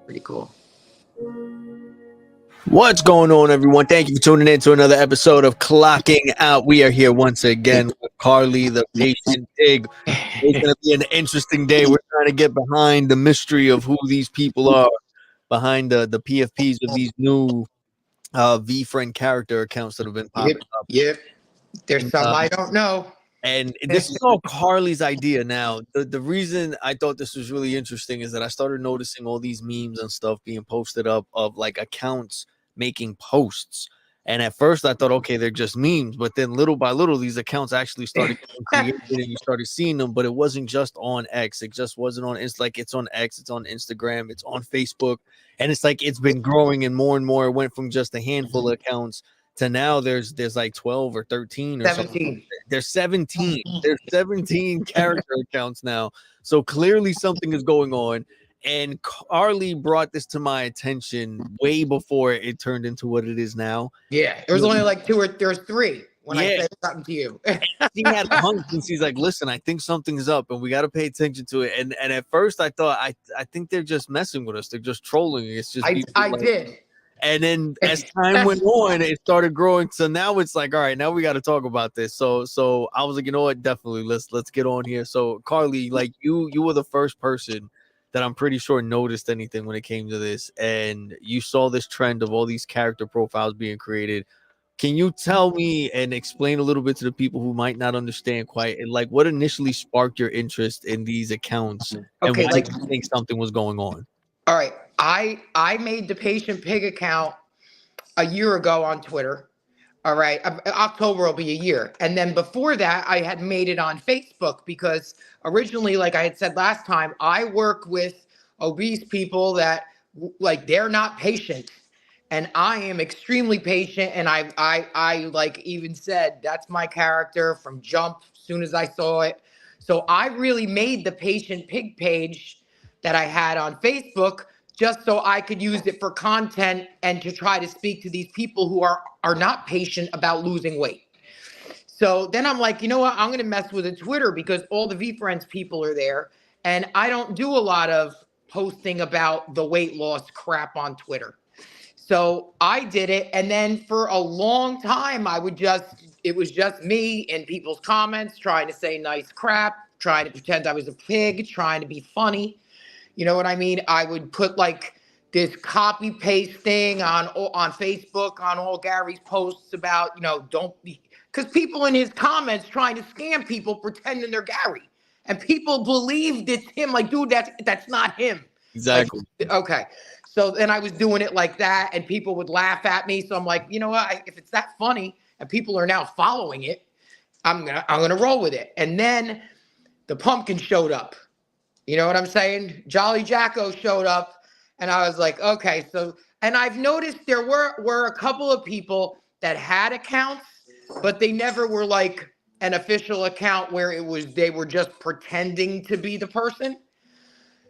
Pretty cool. What's going on, everyone? Thank you for tuning in to another episode of Clocking Out. We are here once again with Carly, the patient pig. It's going to be an interesting day. We're trying to get behind the mystery of who these people are behind the PFPs of these new V-Friend character accounts that have been popping up. Yep. There's And, some I don't know. And this is all Carly's idea. Now, the reason I thought this was really interesting is that I started noticing all these memes and stuff being posted up of like accounts making posts. And at first I thought, okay, they're just memes. But then little by little, these accounts actually started getting created and you started seeing them. But it wasn't just on X. It just wasn't on. It's like it's on X. It's on Instagram. It's on Facebook. And it's like it's been growing and more. It went from just a handful of accounts to now there's like 12 or 13 or 17. something. There's 17. There's 17 character accounts now. So clearly something is going on. And Carly brought this to my attention way before it turned into what it is now. Yeah, there was only like there's three when I said something to you. He had a hunch and he's like, listen, I think something's up and we got to pay attention to it. And at first I thought, I think they're just messing with us. They're just trolling. It's just I did. And then as time went on, it started growing. So now it's like, all right, now we got to talk about this. So I was like, you know what? Definitely let's get on here. So Carly, like you were the first person that I'm pretty sure noticed anything when it came to this. And you saw this trend of all these character profiles being created. Can you tell me and explain a little bit to the people who might not understand quite, like what initially sparked your interest in these accounts and why did you think something was going on? All right. I made the Patient Pig account a year ago on Twitter. All right. October will be a year. And then before that, I had made it on Facebook because originally, like I had said last time, I work with obese people that like they're not patient. And I am extremely patient. And I like even said, that's my character from Jump as soon as I saw it. So I really made the Patient Pig page that I had on Facebook just so I could use it for content and to try to speak to these people who are not patient about losing weight. So then I'm like, you know what? I'm going to mess with the Twitter because all the V-Friends people are there. And I don't do a lot of posting about the weight loss crap on Twitter. So I did it. And then for a long time, it was just me in people's comments trying to say nice crap, trying to pretend I was a pig, trying to be funny. You know what I mean? I would put like this copy paste thing on Facebook on all Gary's posts about, don't be, because people in his comments trying to scam people pretending they're Gary. And people believed it's him. Like, dude, that's not him. Exactly. Like, okay. So then I was doing it like that and people would laugh at me. So I'm like, you know what? If it's that funny and people are now following it, I'm gonna roll with it. And then the pumpkin showed up. You know what I'm saying? Jolly Jacko showed up and I was like, okay. So, and I've noticed there were a couple of people that had accounts, but they never were like an official account where they were just pretending to be the person.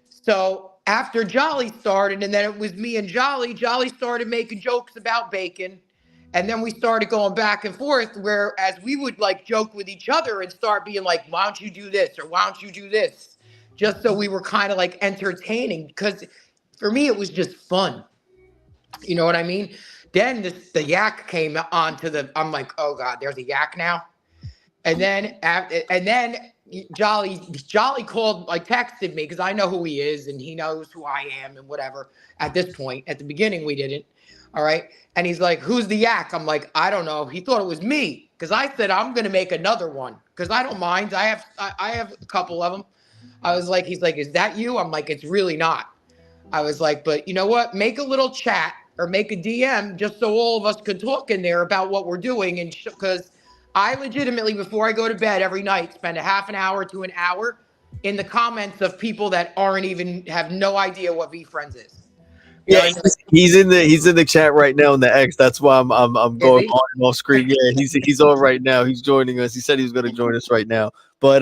So after Jolly started, and then it was me and Jolly started making jokes about bacon. And then we started going back and forth whereas we would like joke with each other and start being like, why don't you do this? Or why don't you do this? Just so we were kind of like entertaining because for me, it was just fun. You know what I mean? Then the yak came onto I'm like, oh God, there's a yak now. And then Jolly called, like texted me because I know who he is and he knows who I am and whatever. At this point, at the beginning, we didn't. All right. And he's like, who's the yak? I'm like, I don't know. He thought it was me because I said, I'm going to make another one because I don't mind. I have a couple of them. I was like, he's like, is that you? I'm like, it's really not. I was like, but you know what? Make a little chat or make a DM just so all of us could talk in there about what we're doing. And because I legitimately, before I go to bed every night, spend a half an hour to an hour in the comments of people that have no idea what V-Friends is. Yeah, he's in the chat right now in the X. That's why I'm going on and off screen. Yeah, he's on right now. He's joining us. He said he was going to join us right now. But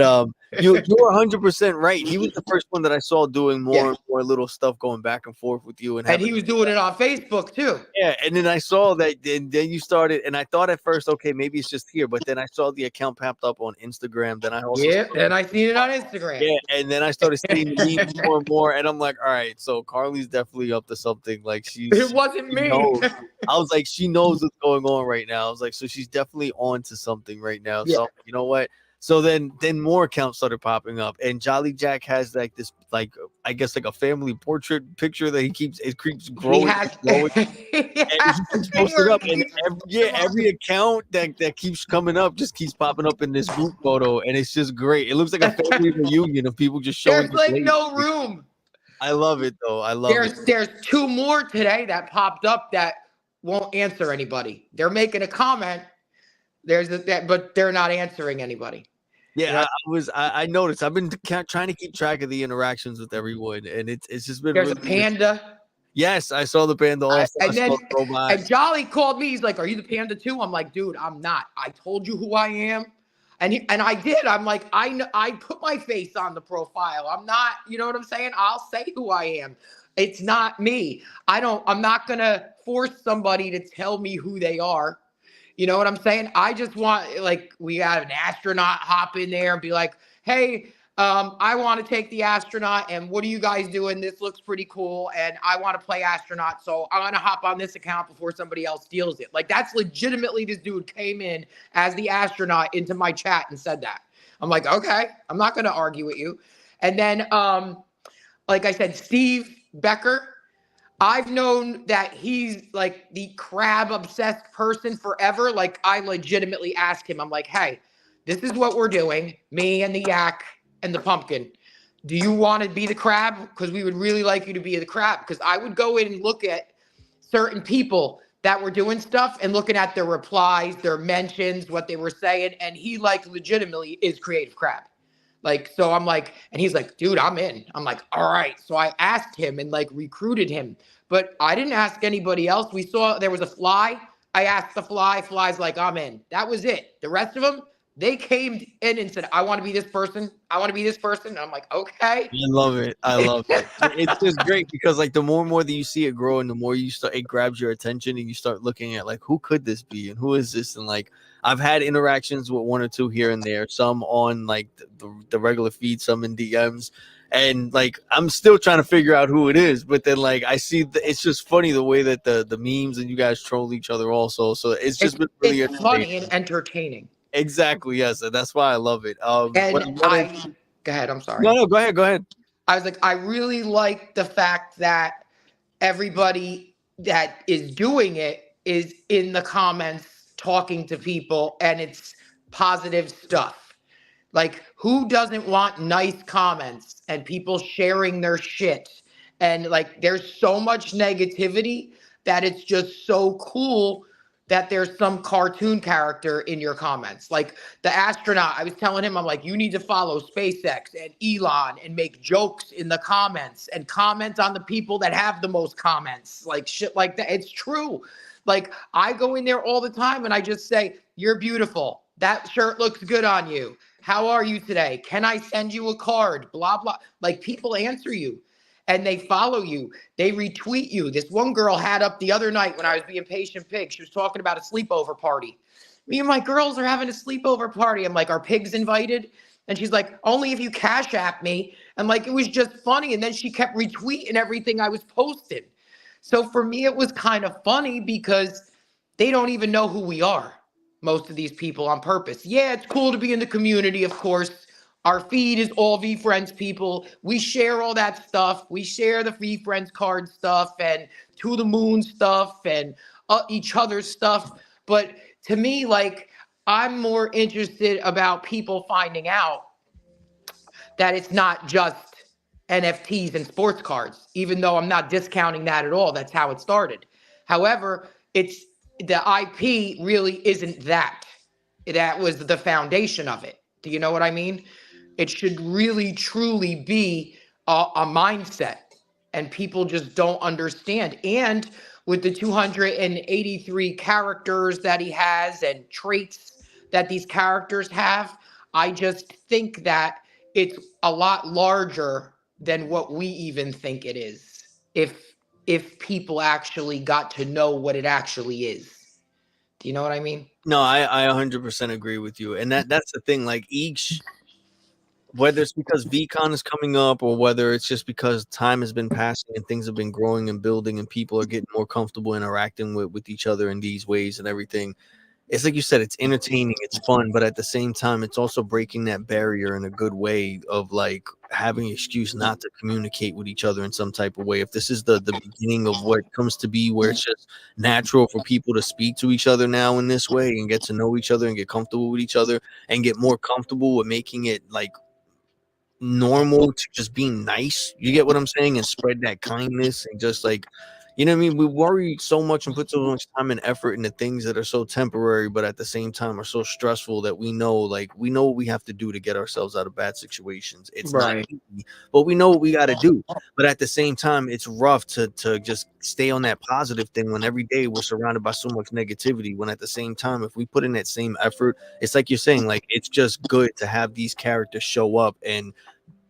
you're 100% right. He was the first one that I saw doing more Yeah. and more little stuff, going back and forth with you and And having. he was doing it on Facebook too. Yeah, and then I saw that, and then you started, and I thought at first, okay, maybe it's just here, but then I saw the account popped up on Instagram. Then I also Yeah. And I seen it on Instagram. yeah, and then I started seeing the memes more and more, and I'm like, all right, so Carly's definitely up to something. Like It wasn't she me. knows. I was like, she knows what's going on right now. I was like, so she's definitely on to something right now. Yeah. So you know what? So then more accounts started popping up, and Jolly Jack has like this, like I guess like a family portrait picture that it keeps He growing, has, growing. he And has he a keeps thing posting where up, he and keeps every account that keeps coming up just keeps popping up in this group photo, and it's just great. It looks like a family reunion of people just showing. There's like no room. I love it though. I love it. There's two more today that popped up that won't answer anybody. They're making a comment. But they're not answering anybody. Yeah, You know, I noticed. I've been trying to keep track of the interactions with everyone, and it's just been there's really a panda. Yes, I saw the panda also. I And then saw the robot. and Jolly called me. He's like, "Are you the panda too?" I'm like, "Dude, I'm not. I told you who I am." And I did. I'm like, I put my face on the profile. I'm not, you know what I'm saying? I'll say who I am. It's not me. I'm not gonna force somebody to tell me who they are. You know what I'm saying? I just want, like, we got an astronaut hop in there and be like, hey, I want to take the astronaut, and what are you guys doing? This looks pretty cool, and I want to play astronaut, so I'm going to hop on this account before somebody else steals it. Like, that's legitimately, this dude came in as the astronaut into my chat and said that. I'm like, okay, I'm not going to argue with you. And then, like I said, Steve Becker, I've known that he's like the crab obsessed person forever. Like, I legitimately asked him, I'm like, hey, this is what we're doing, me and the yak and the pumpkin. Do you want to be the crab? Because we would really like you to be the crab. Because I would go in and look at certain people that were doing stuff and looking at their replies, their mentions, what they were saying. And he like legitimately is creative crab. Like, so I'm like, and he's like, dude, I'm in. I'm like, all right. So I asked him and like recruited him, but I didn't ask anybody else. We saw there was a fly. I asked the fly. Fly's like, I'm in. That was it. The rest of them, they came in and said, I want to be this person. I want to be this person. And I'm like, okay. I love it. I love it. It's just great because like the more and more that you see it grow, and the more you start, it grabs your attention, and you start looking at like, who could this be and who is this? And like, I've had interactions with one or two here and there, some on like the regular feed, some in DMs. And like, I'm still trying to figure out who it is, but then like I see it's just funny the way that the memes and you guys troll each other also. So it's just been really it's funny and entertaining. Exactly, yes, and that's why I love it. And go ahead. I'm sorry. No, go ahead. Go ahead. I was like, I really like the fact that everybody that is doing it is in the comments talking to people, and it's positive stuff. Like, who doesn't want nice comments and people sharing their shit? And like, there's so much negativity that it's just so cool that there's some cartoon character in your comments. Like the astronaut, I was telling him, I'm like, you need to follow SpaceX and Elon and make jokes in the comments and comment on the people that have the most comments, like shit like that. It's true. Like, I go in there all the time and I just say, you're beautiful. That shirt looks good on you. How are you today? Can I send you a card? Blah, blah. Like, people answer you and they follow you. They retweet you. This one girl had up the other night when I was being patient pig. She was talking about a sleepover party. Me and my girls are having a sleepover party. I'm like, are pigs invited? And she's like, only if you cash app me. And like, it was just funny. And then she kept retweeting everything I was posting. So for me, it was kind of funny because they don't even know who we are, most of these people, on purpose. Yeah, it's cool to be in the community, of course. Our feed is all VFriends people. We share all that stuff. We share the VFriends card stuff and To the Moon stuff and each other's stuff. But to me, like, I'm more interested about people finding out that it's not just NFTs and sports cards, even though I'm not discounting that at all. That's how it started. However, it's the IP really isn't that. That was the foundation of it. Do you know what I mean? It should really, truly be a mindset, and people just don't understand. And with the 283 characters that he has and traits that these characters have, I just think that it's a lot larger than what we even think it is. If people actually got to know what it actually is. Do you know what I mean? No, I 100% agree with you. And that's the thing. Like each, whether it's because VCon is coming up or whether it's just because time has been passing and things have been growing and building and people are getting more comfortable interacting with each other in these ways and everything, it's like you said, it's entertaining, it's fun, but at the same time, it's also breaking that barrier in a good way of like having an excuse not to communicate with each other in some type of way. If this is the beginning of what comes to be, where it's just natural for people to speak to each other now in this way and get to know each other and get comfortable with each other and get more comfortable with making it like normal to just being nice. You get what I'm saying? And spread that kindness and just like, you know what I mean? We worry so much and put so much time and effort into things that are so temporary, but at the same time are so stressful that we know, like, we know what we have to do to get ourselves out of bad situations. It's not Right. easy, but we know what we got to do. But at the same time, it's rough to just stay on that positive thing when every day we're surrounded by so much negativity. When at the same time, if we put in that same effort, it's like you're saying, like, it's just good to have these characters show up and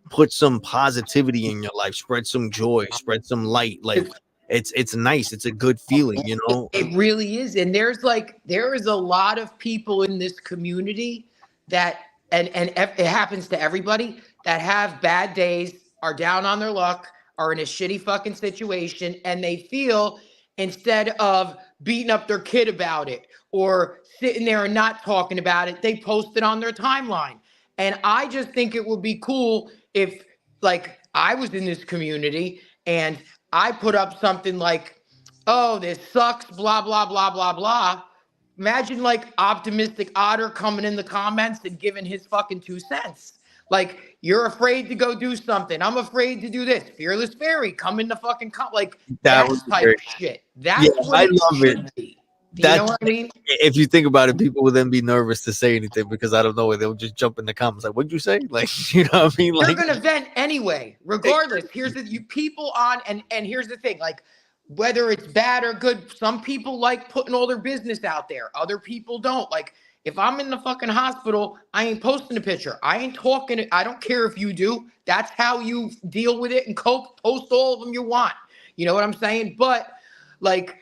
put some positivity in your life, spread some joy, spread some light. Like it's nice. It's a good feeling, you know. It really is. And there is a lot of people in this community that it happens to everybody that have bad days, are down on their luck, are in a shitty fucking situation, and they feel instead of beating up their kid about it or sitting there and not talking about it, they post it on their timeline. And I just think it would be cool if like I was in this community and I put up something like, oh, this sucks, blah, blah, blah, blah, blah. Imagine like optimistic otter coming in the comments and giving his fucking 2 cents. Like, you're afraid to go do something. I'm afraid to do this. Fearless fairy, come in the fucking like That that would be type great. shit. Yeah, That's what I it love it. should be. Do you know That's what I mean? if you think about it, people will then be nervous to say anything because out of nowhere they'll just jump in the comments like, "What'd you say?" Like, you know what I mean? You're Like, gonna vent anyway, regardless. Here's the you people on and here's the thing, like whether it's bad or good, some people like putting all their business out there. Other people don't. Like if I'm in the fucking hospital, I ain't posting a picture. I ain't talking. I don't care if you do. That's how you deal with it and cope. Post all of them you want. You know what I'm saying? But like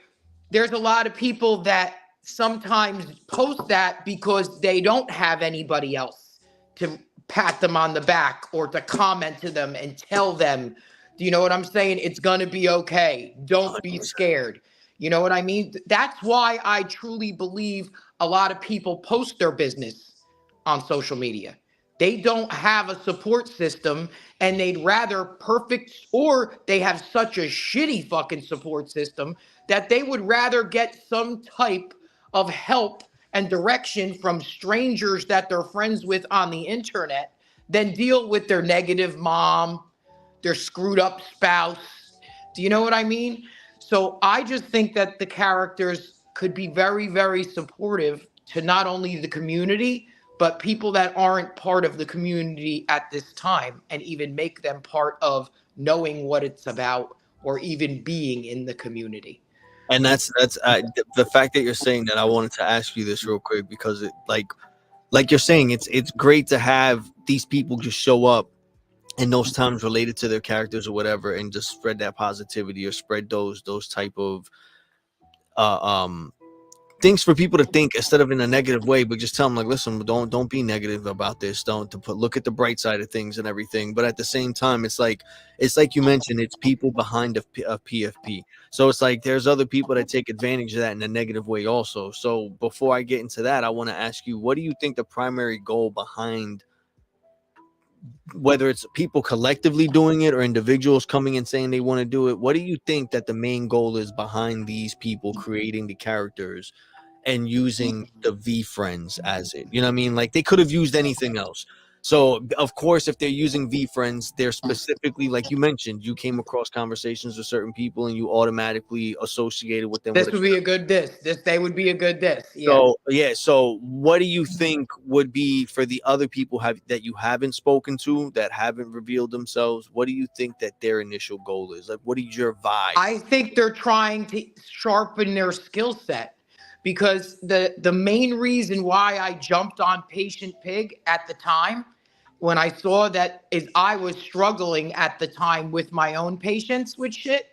there's a lot of people that sometimes post that because they don't have anybody else to pat them on the back or to comment to them and tell them, do you know what I'm saying? It's going to be okay. Don't be scared. You know what I mean? That's why I truly believe a lot of people post their business on social media. They don't have a support system and they'd rather perfect, or they have such a shitty fucking support system that they would rather get some type of help and direction from strangers that they're friends with on the internet than deal with their negative mom, their screwed up spouse. Do you know what I mean? So I just think that the characters could be very, very supportive to not only the community, but people that aren't part of the community at this time and even make them part of knowing what it's about or even being in the community. and that's the fact that you're saying that. I wanted to ask you this real quick because it like you're saying, it's great to have these people just show up in those times related to their characters or whatever, and just spread that positivity or spread those type of uh, um things for people to think instead of in a negative way, but just tell them like, listen, don't be negative about this. Don't to put look at the bright side of things and everything. But at the same time, it's like you mentioned, it's people behind a PFP. So it's like there's other people that take advantage of that in a negative way also. So before I get into that, I want to ask you, what do you think the primary goal behind, whether it's people collectively doing it or individuals coming and saying they want to do it, what do you think that the main goal is behind these people creating the characters and using the V friends as it? You know what I mean? Like they could have used anything else. So of course, if they're using V friends, they're specifically, like you mentioned, you came across conversations with certain people and you automatically associated with them with This a. would be a good this. This they would be a good this. Yeah. So yeah, so what do you think would be for the other people that you haven't spoken to, that haven't revealed themselves? What do you think that their initial goal is? Like, what is your vibe? I think they're trying to sharpen their skill set because the main reason why I jumped on Patient Pig at the time, when I saw that, is I was struggling at the time with my own patience with shit.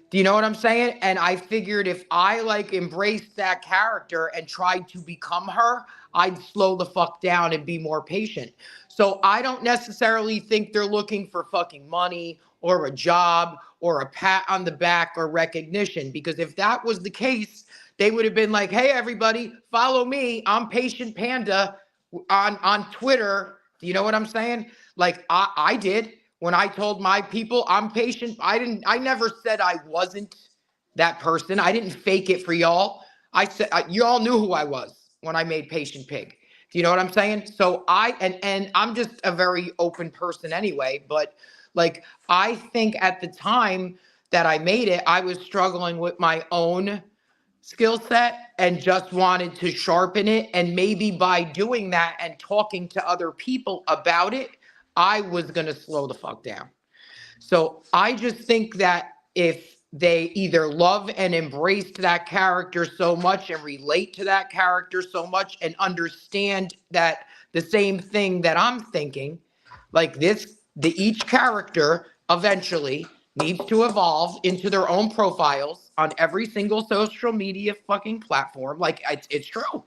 Do you know what I'm saying? And I figured if I like embraced that character and tried to become her, I'd slow the fuck down and be more patient. So I don't necessarily think they're looking for fucking money or a job or a pat on the back or recognition. Because if that was the case, they would have been like, hey, everybody, follow me. I'm Patient Panda on Twitter. Do you know what I'm saying? Like I did. When I told my people I'm patient, I never said I wasn't that person. I didn't fake it for y'all. I said, you all knew who I was when I made Patient Pig. Do you know what I'm saying? So and I'm just a very open person anyway, but like, I think at the time that I made it, I was struggling with my own skill set and just wanted to sharpen it. And maybe by doing that and talking to other people about it, I was going to slow the fuck down. So I just think that if they either love and embraced that character so much and relate to that character so much and understand that the same thing that I'm thinking, like this, each character eventually needs to evolve into their own profiles on every single social media fucking platform. Like it's true.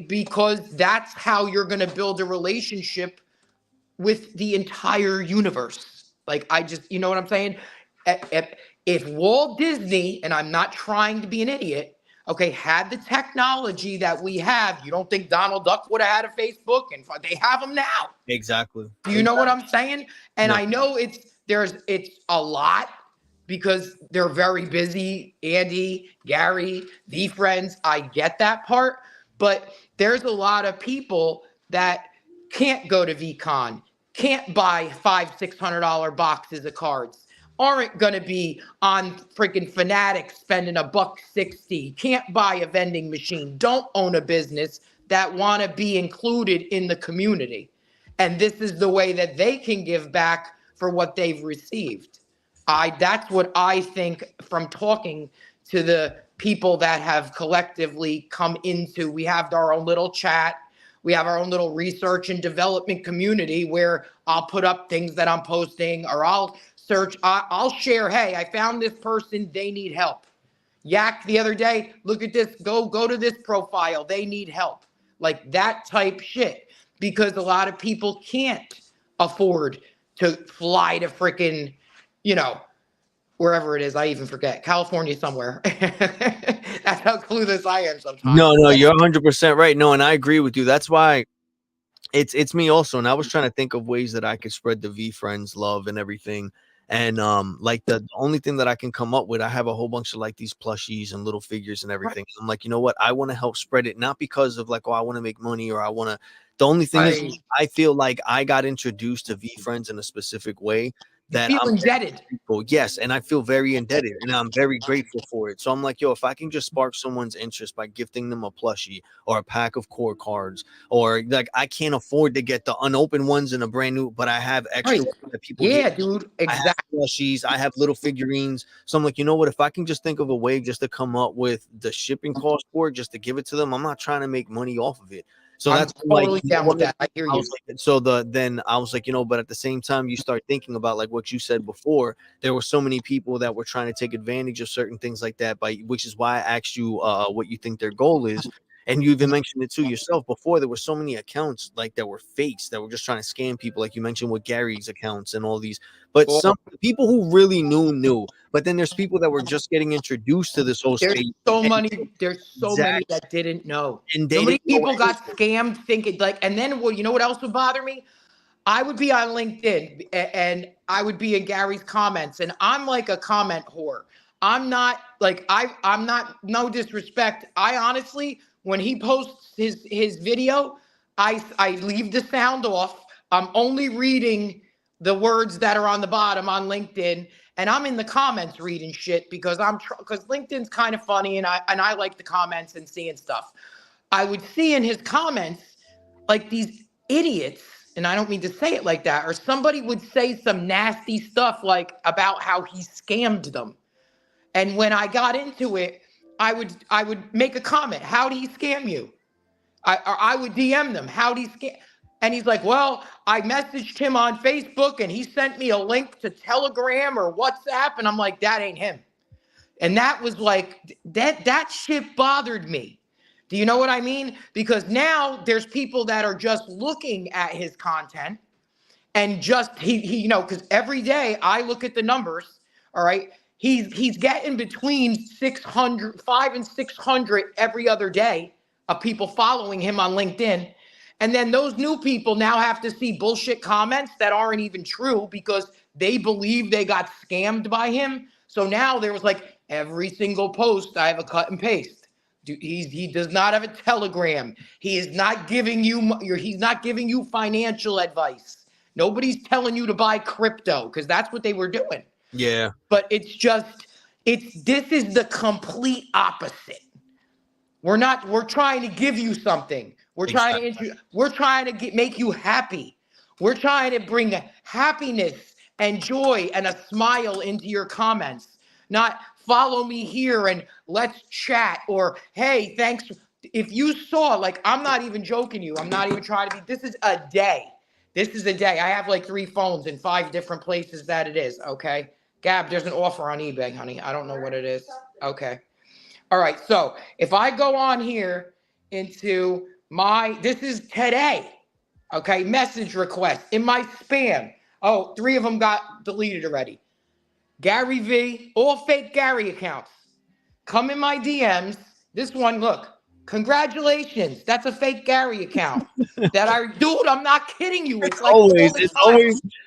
Because that's how you're going to build a relationship with the entire universe. Like, I just, you know what I'm saying? If Walt Disney, and I'm not trying to be an idiot, okay, had the technology that we have, you don't think Donald Duck would have had a Facebook? And they have them now. Exactly. Do you know what I'm saying? And Yeah. I know it's a lot because they're very busy. Andy, Gary, VFriends, I get that part. But there's a lot of people that can't go to VCon, can't buy $500-600 boxes of cards, aren't gonna be on freaking Fanatics spending $1.60, can't buy a vending machine, don't own a business, that want to be included in the community. And this is the way that they can give back for what they've received. That's what I think from talking to the people that have collectively come into. We have our own little chat. We have our own little research and development community where I'll put up things that I'm posting, or I'll search, I'll share, hey, I found this person, they need help. Yak the other day, look at this, go to this profile, they need help. Like that type shit. Because a lot of people can't afford to fly to freaking, wherever it is. I even forget. California somewhere. That's how clueless I am sometimes. No, you're 100% right. No, and I agree with you. That's why it's me also. And I was trying to think of ways that I could spread the VFriends love and everything. And like the only thing that I can come up with, I have a whole bunch of like these plushies and little figures and everything. I'm like, you know what? I want to help spread it, not because of like, oh, I want to make money or I want to. The only thing is, I feel like I got introduced to VFriends in a specific way that feel I'm indebted. grateful. Yes, and I feel very indebted, and I'm very grateful for it. So I'm like, yo, if I can just spark someone's interest by gifting them a plushie or a pack of core cards, or like I can't afford to get the unopened ones in a brand new, but I have extra that people Yeah, get. dude, I have exactly. plushies, I have little figurines. So I'm like, you know what? If I can just think of a way just to come up with the shipping cost for it, just to give it to them, I'm not trying to make money off of it. So I'm that's like, totally you know down with what? that. I hear I you. was like, so then I was like, but at the same time, you start thinking about like what you said before. There were so many people that were trying to take advantage of certain things like that, which is why I asked you what you think their goal is. And you even mentioned it to yourself before. There were so many accounts like that were fakes that were just trying to scam people, like you mentioned with Gary's accounts and all these. But Oh, some people who really knew. But then there's people that were just getting introduced to this whole there's space. so And many. There's so many exactly, that didn't know. and So they many didn't know people got anything. scammed thinking like. And then, well, you know what else would bother me? I would be on LinkedIn and I would be in Gary's comments, and I'm like a comment whore. I'm not like I'm not, no disrespect. I honestly, when he posts his video, I leave the sound off. I'm only reading the words that are on the bottom on LinkedIn, and I'm in the comments reading shit because because LinkedIn's kind of funny, and I like the comments and seeing stuff. I would see in his comments like these idiots, and I don't mean to say it like that, or somebody would say some nasty stuff like about how he scammed them. And when I got into it, I would make a comment. How did he scam you? I would DM them. How did he scam? And he's like, well, I messaged him on Facebook and he sent me a link to Telegram or WhatsApp. And I'm like, that ain't him. And that was like, that shit bothered me. Do you know what I mean? Because now there's people that are just looking at his content and just he you know, because every day I look at the numbers, all right, he's getting between 5 and 600 every other day of people following him on LinkedIn. And then those new people now have to see bullshit comments that aren't even true because they believe they got scammed by him. So now there was like every single post I have a cut and paste. He does not have a Telegram. He is not giving you he's not giving you financial advice. Nobody's telling you to buy crypto because that's what they were doing. Yeah. But this is the complete opposite. We're trying to give you something. We're trying to make you happy. We're trying to bring happiness and joy and a smile into your comments. Not follow me here and let's chat or hey, thanks. If you saw, like, I'm not even joking you. I'm not even trying to be. This is a day. This is a day. I have like 3 phones in 5 different places that it is. Okay. Gab, there's an offer on eBay, honey. I don't know what it is. Okay. All right. So if I go on here into this is today. Okay. Message request in my spam. Oh, 3 of them got deleted already. Gary V, all fake Gary accounts. Come in my DMs. This one, look. Congratulations. That's a fake Gary account. Dude, I'm not kidding you. It's like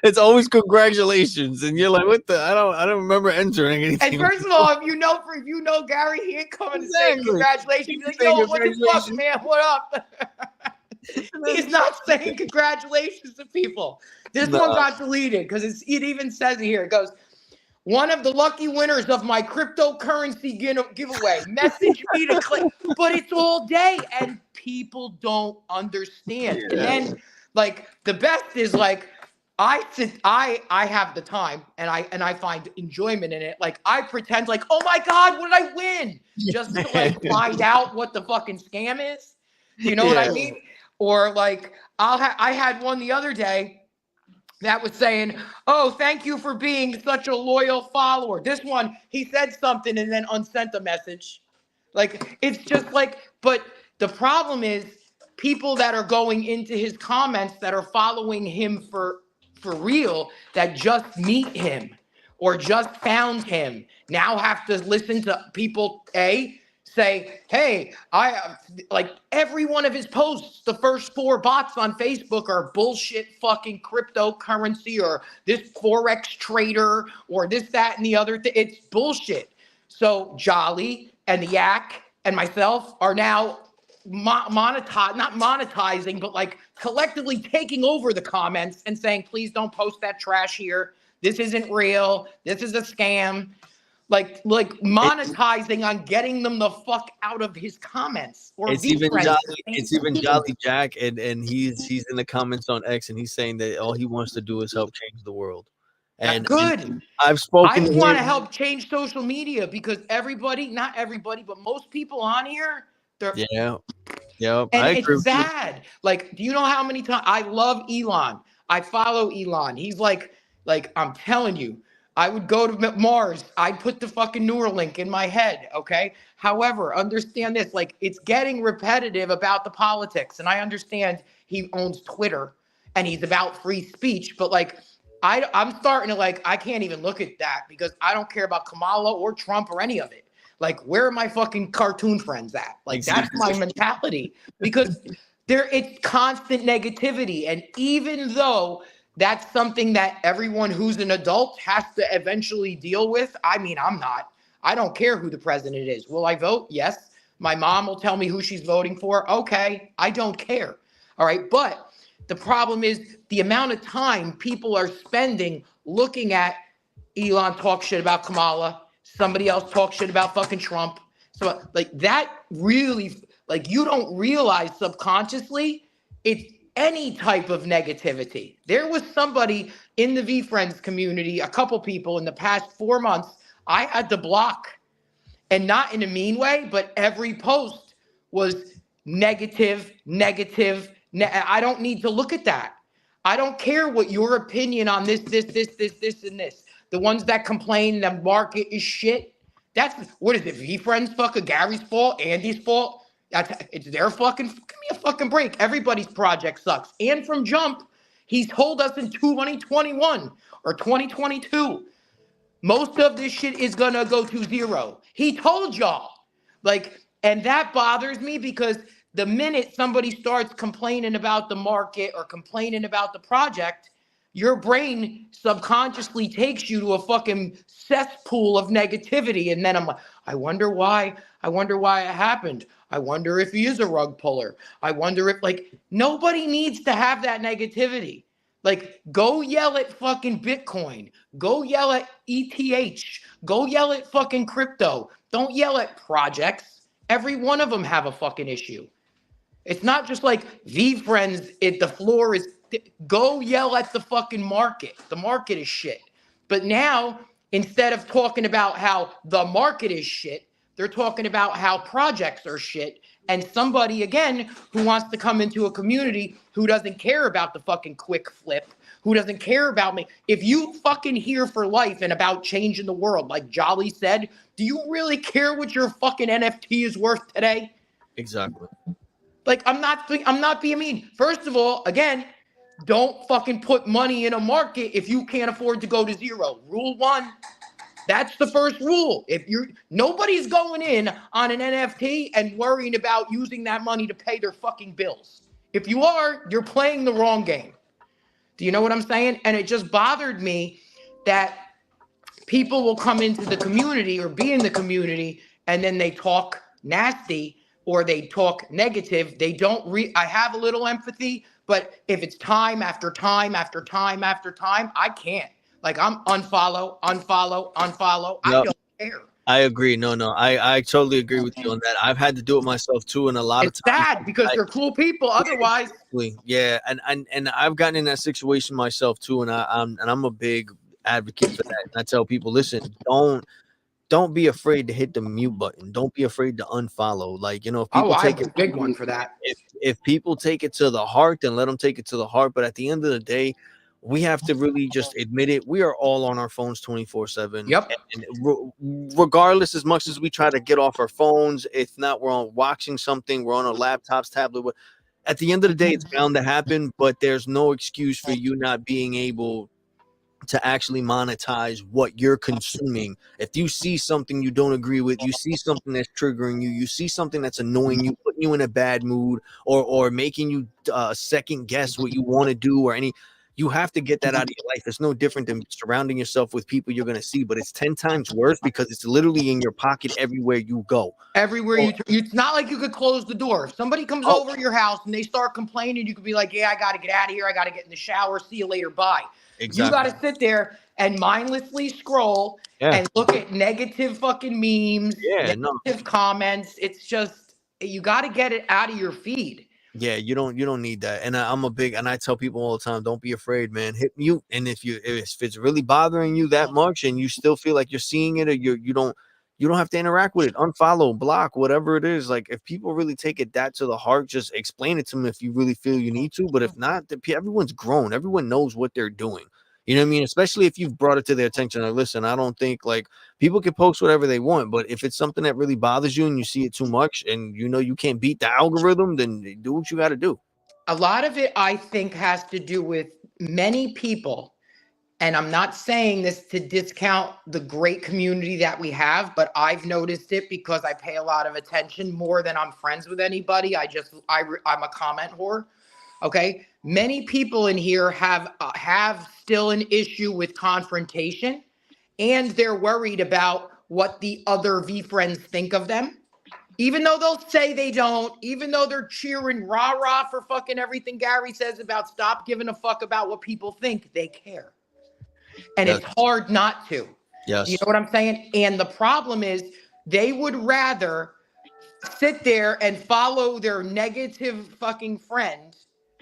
it's always congratulations. And you're like, what the I don't remember entering anything. And first of all, if you know Gary, he ain't coming to say congratulations. He's like, yo, what the fuck, man? What up? He's not saying congratulations to people. This one got deleted because it even says it here. It goes, one of the lucky winners of my cryptocurrency giveaway. Message me to click. But it's all day and people don't understand. Yeah. And then like the best is like I have the time and I find enjoyment in it. Like I pretend like, oh my God, what did I win? Just to like find out what the fucking scam is. You know what I mean? Or like I had one the other day that was saying, oh, thank you for being such a loyal follower. This one, he said something and then unsent a message. Like, it's just like, but the problem is people that are going into his comments that are following him for real, that just meet him or just found him, now have to listen to people, say, hey, like every one of his posts, the first 4 bots on Facebook are bullshit fucking cryptocurrency or this Forex trader or this, that, and the other thing. It's bullshit. So Jolly and the Yak and myself are now not monetizing, but like collectively taking over the comments and saying, please don't post that trash here. This isn't real. This is a scam. Like monetizing on getting them the fuck out of his comments. Or it's even Jolly Jack, and he's in the comments on X, and he's saying that all he wants to do is help change the world. And good. And I want to help change social media because not everybody, but most people on here, they're yeah. And it's sad. Like, do you know how many times I love Elon? I follow Elon. He's like I'm telling you. I would go to Mars. I'd put the fucking Neuralink in my head, okay? However, understand this. Like, it's getting repetitive about the politics. And I understand he owns Twitter and he's about free speech. But, like, I'm starting to, like, I can't even look at that because I don't care about Kamala or Trump or any of it. Like, where are my fucking cartoon friends at? Like, that's my mentality. Because it's constant negativity. And even though that's something that everyone who's an adult has to eventually deal with. I mean, I don't care who the president is. Will I vote? Yes. My mom will tell me who she's voting for. Okay. I don't care. All right. But the problem is the amount of time people are spending looking at Elon talk shit about Kamala. Somebody else talk shit about fucking Trump. So like that really, like you don't realize subconsciously it's any type of negativity. There was somebody in the VFriends community, a couple people in the past 4 months, I had to block. and not in a mean way, but every post was negative, negative. I don't need to look at that. I don't care what your opinion on this, and this. The ones that complain the market is shit. That's what is it? V friends fucking Gary's fault, Andy's fault. It's their fucking. Give me a fucking break. Everybody's project sucks. And from jump, he's told us in 2021 or 2022. Most of this shit is gonna go to zero. He told y'all. Like, and that bothers me because the minute somebody starts complaining about the market or complaining about the project, your brain subconsciously takes you to a fucking cesspool of negativity. And then I'm like, I wonder why. I wonder why it happened. I wonder if he is a rug puller. I wonder if, like, nobody needs to have that negativity. Like, go yell at fucking Bitcoin. Go yell at ETH. Go yell at fucking crypto. Don't yell at projects. Every one of them have a fucking issue. It's not just like V friends, the floor is, go yell at the fucking market. The market is shit. But now, instead of talking about how the market is shit, they're talking about how projects are shit. And somebody, again, who wants to come into a community who doesn't care about the fucking quick flip, who doesn't care about me. If you fucking here for life and about changing the world, like Jolly said, do you really care what your fucking NFT is worth today? Exactly. Like, I'm not being mean. First of all, again, don't fucking put money in a market if you can't afford to go to zero. Rule 1. That's the first rule. Nobody's going in on an NFT and worrying about using that money to pay their fucking bills. If you are, you're playing the wrong game. Do you know what I'm saying? And it just bothered me that people will come into the community or be in the community and then they talk nasty or they talk negative. They don't I have a little empathy, but if it's time after time after time after time, I can't. Like, I'm unfollow. Yep. I don't care. I agree. No, I totally agree with you on that. I've had to do it myself too, and a lot of It's times sad because they're cool people. Otherwise, yeah, and I've gotten in that situation myself too, and I'm a big advocate for that. And I tell people, listen, don't be afraid to hit the mute button. Don't be afraid to unfollow. Like, if people I take have a big one for that. If people take it to the heart, then let them take it to the heart. But at the end of the day, we have to really just admit it. We are all on our phones 24/7. Yep. And regardless, as much as we try to get off our phones, if not, we're on watching something, we're on our laptops, tablet. At the end of the day, it's bound to happen. But there's no excuse for you not being able to actually monetize what you're consuming. If you see something you don't agree with, you see something that's triggering you, you see something that's annoying you, putting you in a bad mood, or making you second guess what you want to do, you have to get that out of your life. It's no different than surrounding yourself with people you're going to see, but it's 10 times worse because it's literally in your pocket everywhere you go. Everywhere it's not like you could close the door. If somebody comes over your house and they start complaining, you could be like, yeah, I got to get out of here. I got to get in the shower. See you later. Bye. Exactly. You got to sit there and mindlessly scroll and look at negative fucking memes, negative comments. It's just, you got to get it out of your feed. Yeah, you don't need that. And I tell people all the time, don't be afraid, man. Hit mute. And if it's really bothering you that much and you still feel like you're seeing it or you don't have to interact with it, unfollow, block, whatever it is. Like, if people really take it that to the heart, just explain it to them if you really feel you need to. But if not, everyone's grown. Everyone knows what they're doing. You know what I mean? Especially if you've brought it to their attention. Like, listen, I don't think, like, people can post whatever they want, but if it's something that really bothers you and you see it too much and you can't beat the algorithm, then do what you got to do. A lot of it, I think, has to do with many people. And I'm not saying this to discount the great community that we have, but I've noticed it because I pay a lot of attention more than I'm friends with anybody. I'm a comment whore. Okay. Many people in here have still an issue with confrontation, and they're worried about what the other V friends think of them. Even though they'll say they don't, even though they're cheering rah-rah for fucking everything Gary says about stop giving a fuck about what people think, they care. And it's hard not to. Yes. You know what I'm saying? And the problem is they would rather sit there and follow their negative fucking friend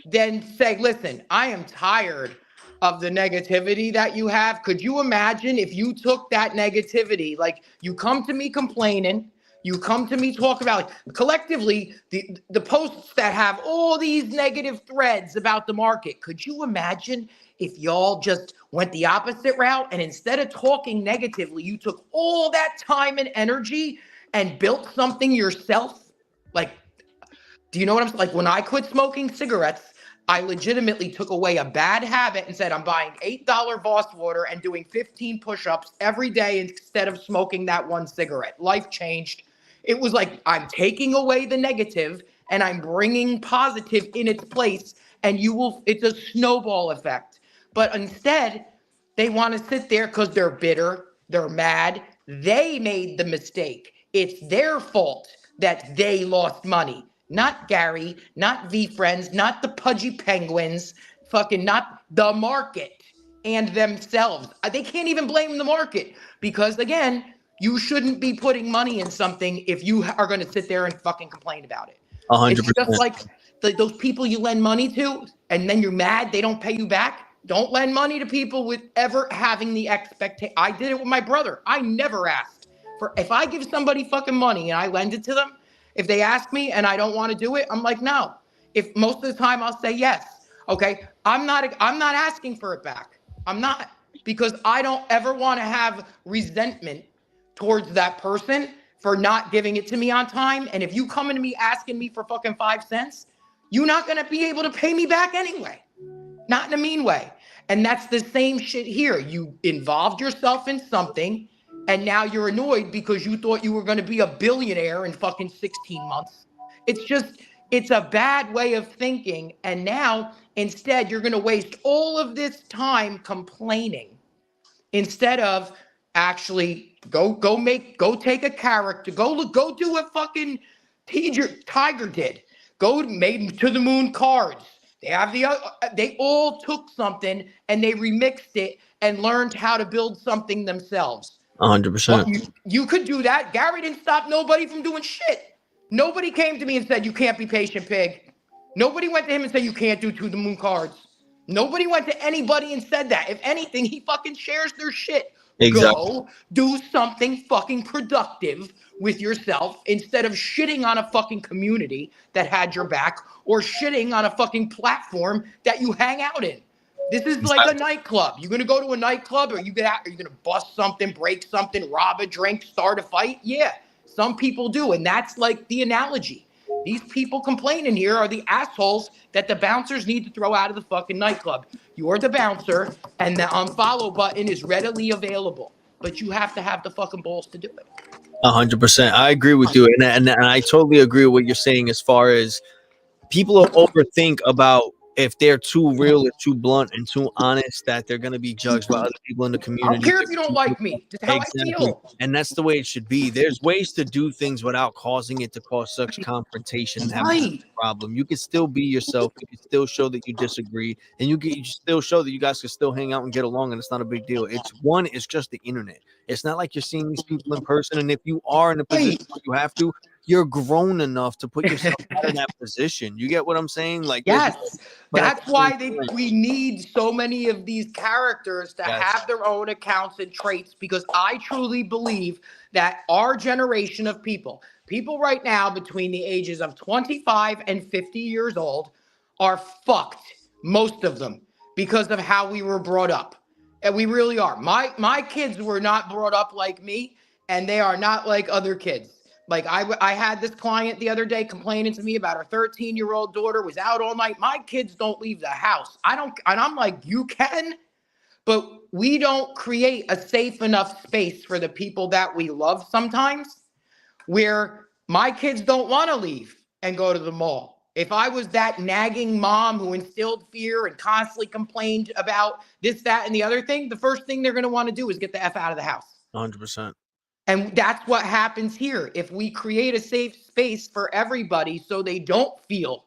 than say, listen, I am tired of the negativity that you have. Could you imagine if you took that negativity, like you come to me complaining, you come to me talk about like, collectively the posts that have all these negative threads about the market. Could you imagine if y'all just went the opposite route and instead of talking negatively, you took all that time and energy and built something yourself? Like, do you know what I'm like? When I quit smoking cigarettes, I legitimately took away a bad habit and said, I'm buying $8 Voss water and doing 15 push-ups every day instead of smoking that one cigarette. Life changed. It was like I'm taking away the negative and I'm bringing positive in its place. And it's a snowball effect. But instead, they want to sit there because they're bitter, they're mad, they made the mistake. It's their fault that they lost money. Not Gary, not V-Friends, not the pudgy penguins, fucking not the market and themselves. They can't even blame the market because, again, you shouldn't be putting money in something if you are going to sit there and fucking complain about it. 100%. It's just like those people you lend money to and then you're mad they don't pay you back. Don't lend money to people with ever having the expectation. I did it with my brother. I never asked for, if I give somebody fucking money and I lend it to them, if they ask me and I don't want to do it, I'm like, no. If most of the time I'll say yes. Okay. I'm not asking for it back. I'm not, because I don't ever want to have resentment towards that person for not giving it to me on time. And if you come to me asking me for fucking 5 cents, you're not going to be able to pay me back anyway. Not in a mean way. And that's the same shit here. You involved yourself in something and now you're annoyed because you thought you were going to be a billionaire in fucking 16 months. It's a bad way of thinking. And now instead you're going to waste all of this time complaining instead of actually go take a character, go do what fucking Tiger did. Go made to the moon cards. They all took something and they remixed it and learned how to build something themselves. 100%. You could do that. Gary didn't stop nobody from doing shit. Nobody came to me and said, you can't be Patient Pig. Nobody went to him and said, you can't do to the moon cards. Nobody went to anybody and said that. If anything, he fucking shares their shit. Exactly. Go do something fucking productive with yourself instead of shitting on a fucking community that had your back or shitting on a fucking platform that you hang out in. This is like a nightclub. You're going to go to a nightclub or are you going to bust something, break something, rob a drink, start a fight? Yeah, some people do. And that's like the analogy. These people complaining here are the assholes that the bouncers need to throw out of the fucking nightclub. You're the bouncer, and the unfollow button is readily available. But you have to have the fucking balls to do it. 100%. I agree with you. And I totally agree with what you're saying as far as people overthink about if they're too real or too blunt and too honest that they're going to be judged by other people in the community. I don't care if you don't like me. Just how Exactly. I feel. And that's the way it should be. There's ways to do things without causing it to cause such confrontation and have a problem. You can still be yourself. You can still show that you disagree, and you can still show that you guys can still hang out and get along, and it's not a big deal. It's just the internet. It's not like you're seeing these people in person, and if you are in a position where you have to, you're grown enough to put yourself out of that position. You get what I'm saying? Like, yes, that's why we need so many of these characters to have their own accounts and traits, because I truly believe that our generation of people right now between the ages of 25 and 50 years old are fucked, most of them, because of how we were brought up. And we really are. My kids were not brought up like me, and they are not like other kids. Like I had this client the other day complaining to me about her 13-year-old daughter was out all night. My kids don't leave the house. And I'm like, you can, but we don't create a safe enough space for the people that we love sometimes, where my kids don't want to leave and go to the mall. If I was that nagging mom who instilled fear and constantly complained about this, that, and the other thing, the first thing they're going to want to do is get the F out of the house. 100%. And that's what happens here. If we create a safe space for everybody so they don't feel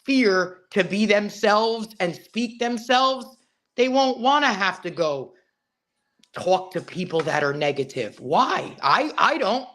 fear to be themselves and speak themselves, they won't want to have to go talk to people that are negative. Why? I don't.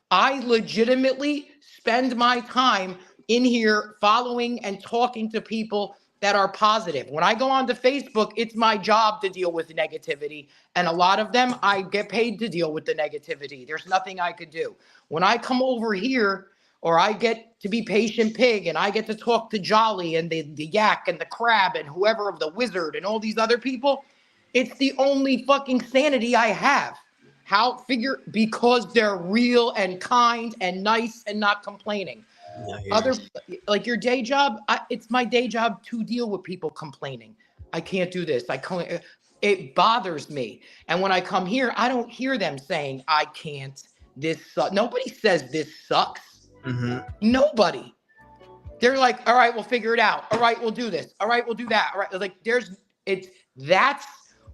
I legitimately spend my time in here following and talking to people that are positive. When I go onto Facebook, it's my job to deal with negativity. And a lot of them, I get paid to deal with the negativity. There's nothing I could do. When I come over here, or I get to be Patient Pig and I get to talk to Jolly and the Yak and the Crab and whoever of the Wizard and all these other people, it's the only fucking sanity I have. Because they're real and kind and nice and not complaining. Other, like your day job, it's my day job to deal with people complaining. I can't do this. It bothers me. And when I come here, I don't hear them saying, I can't. This sucks. Nobody says this sucks. Mm-hmm. Nobody. They're like, all right, we'll figure it out. All right, we'll do this. All right, we'll do that. All right. Like that's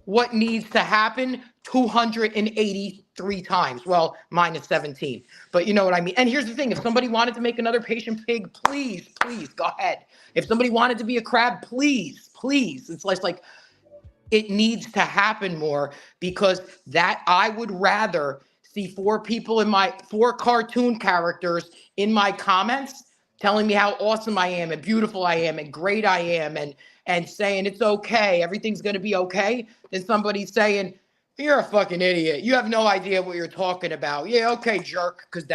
what needs to happen 283 times. Well, minus 17. But you know what I mean? And here's the thing. If somebody wanted to make another Patient Pig, please go ahead. If somebody wanted to be a Crab, please. It's like it needs to happen more, because that I would rather see four cartoon characters in my comments telling me how awesome I am and beautiful I am and great I am and saying it's okay, everything's going to be okay, than somebody saying, you're a fucking idiot. You have no idea what you're talking about. Yeah, okay, jerk, because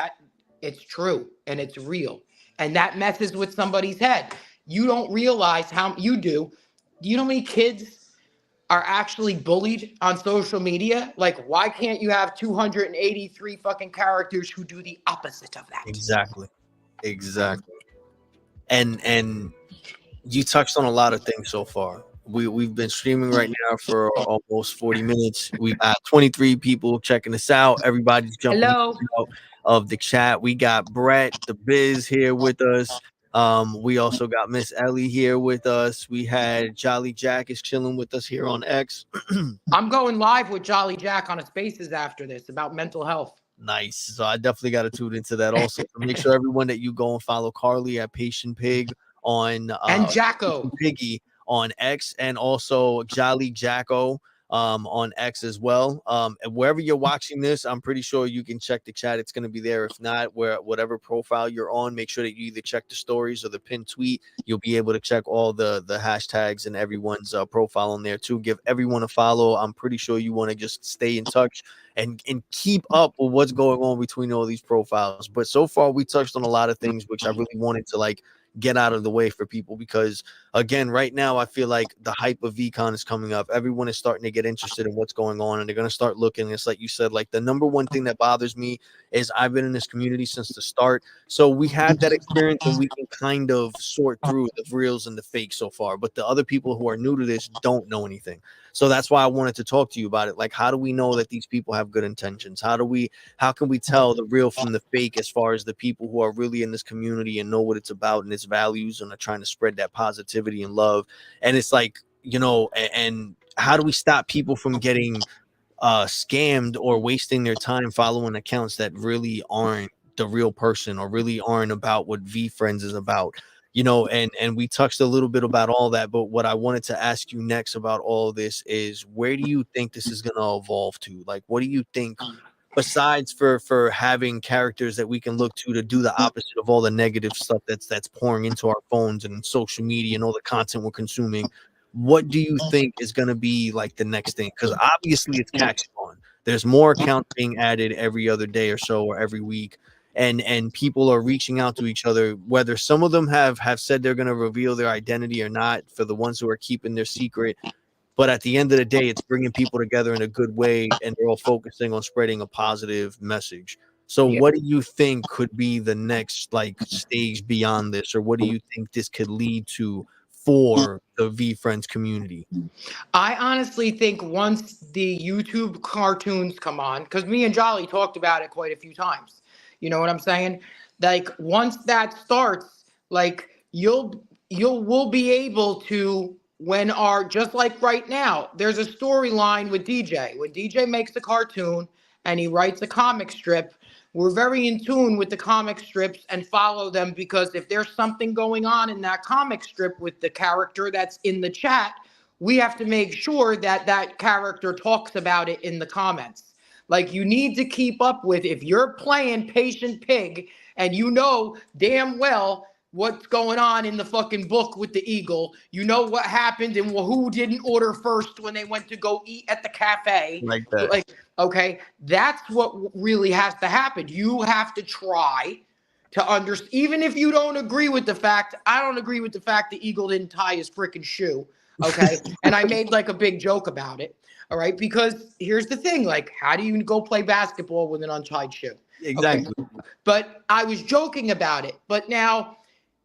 it's true and it's real. And that messes with somebody's head. You don't realize how you do. Do you know how many kids are actually bullied on social media? Like, why can't you have 283 fucking characters who do the opposite of that? Exactly. And you touched on a lot of things so far. We've been streaming right now for almost 40 minutes. We got 23 people checking us out. Everybody's jumping out of the chat. We got Brett the Biz here with us. We also got Miss Ellie here with us. We had Jolly Jack is chilling with us here on X. I'm going live with Jolly Jack on a Spaces after this about mental health. Nice. So I definitely got to tune into that also. So make sure everyone that you go and follow Carly at Patient Pig on and Jacko Piggy on X, and also Jolly Jacko on X as well. And wherever you're watching this, I'm pretty sure you can check the chat. It's going to be there. If not, whatever profile you're on, make sure that you either check the stories or the pinned tweet. You'll be able to check all the hashtags and everyone's profile on there too. Give everyone a follow. I'm pretty sure you want to just stay in touch and keep up with what's going on between all these profiles. But so far, we touched on a lot of things which I really wanted to get out of the way for people, because again, right now I feel like the hype of VCon is coming up. Everyone is starting to get interested in what's going on, and they're going to start looking. It's like you said, like the number one thing that bothers me is I've been in this community since the start, so we have that experience and we can kind of sort through the reals and the fakes so far. But the other people who are new to this don't know anything, so that's why I wanted to talk to you about it. Like, how do we know that these people have good intentions? How can we tell the real from the fake, as far as the people who are really in this community and know what it's about and its values and are trying to spread that positivity and love? And it's like, and how do we stop people from getting scammed or wasting their time following accounts that really aren't the real person or really aren't about what VFriends is about? And we touched a little bit about all that, but what I wanted to ask you next about all this is, where do you think this is going to evolve to? Like, what do you think, besides for having characters that we can look to do the opposite of all the negative stuff that's pouring into our phones and social media and all the content we're consuming? What do you think is going to be like the next thing? Because obviously it's catching on. There's more accounts being added every other day or so, or every week. And people are reaching out to each other, whether some of them have said they're going to reveal their identity or not, for the ones who are keeping their secret. But at the end of the day, it's bringing people together in a good way, and they're all focusing on spreading a positive message. So what do you think could be the next stage beyond this, or what do you think this could lead to for the VFriends community? I honestly think once the YouTube cartoons come on, because me and Jolly talked about it quite a few times. You know what I'm saying? Like, once that starts, like we'll be able to, just like right now, there's a storyline with DJ. When DJ makes a cartoon and he writes a comic strip, we're very in tune with the comic strips and follow them, because if there's something going on in that comic strip with the character that's in the chat, we have to make sure that that character talks about it in the comments. Like, you need to keep up with, if you're playing Patient Pig and you know damn well what's going on in the fucking book with the eagle. You know what happened and who didn't order first when they went to go eat at the cafe. Like that. Like, okay, that's what really has to happen. You have to try to understand, even if you don't agree with the fact. I don't agree with the fact the eagle didn't tie his freaking shoe. Okay. And I made like a big joke about it. All right. Because here's the thing, like, how do you go play basketball with an untied shoe? Exactly. Okay? But I was joking about it. But now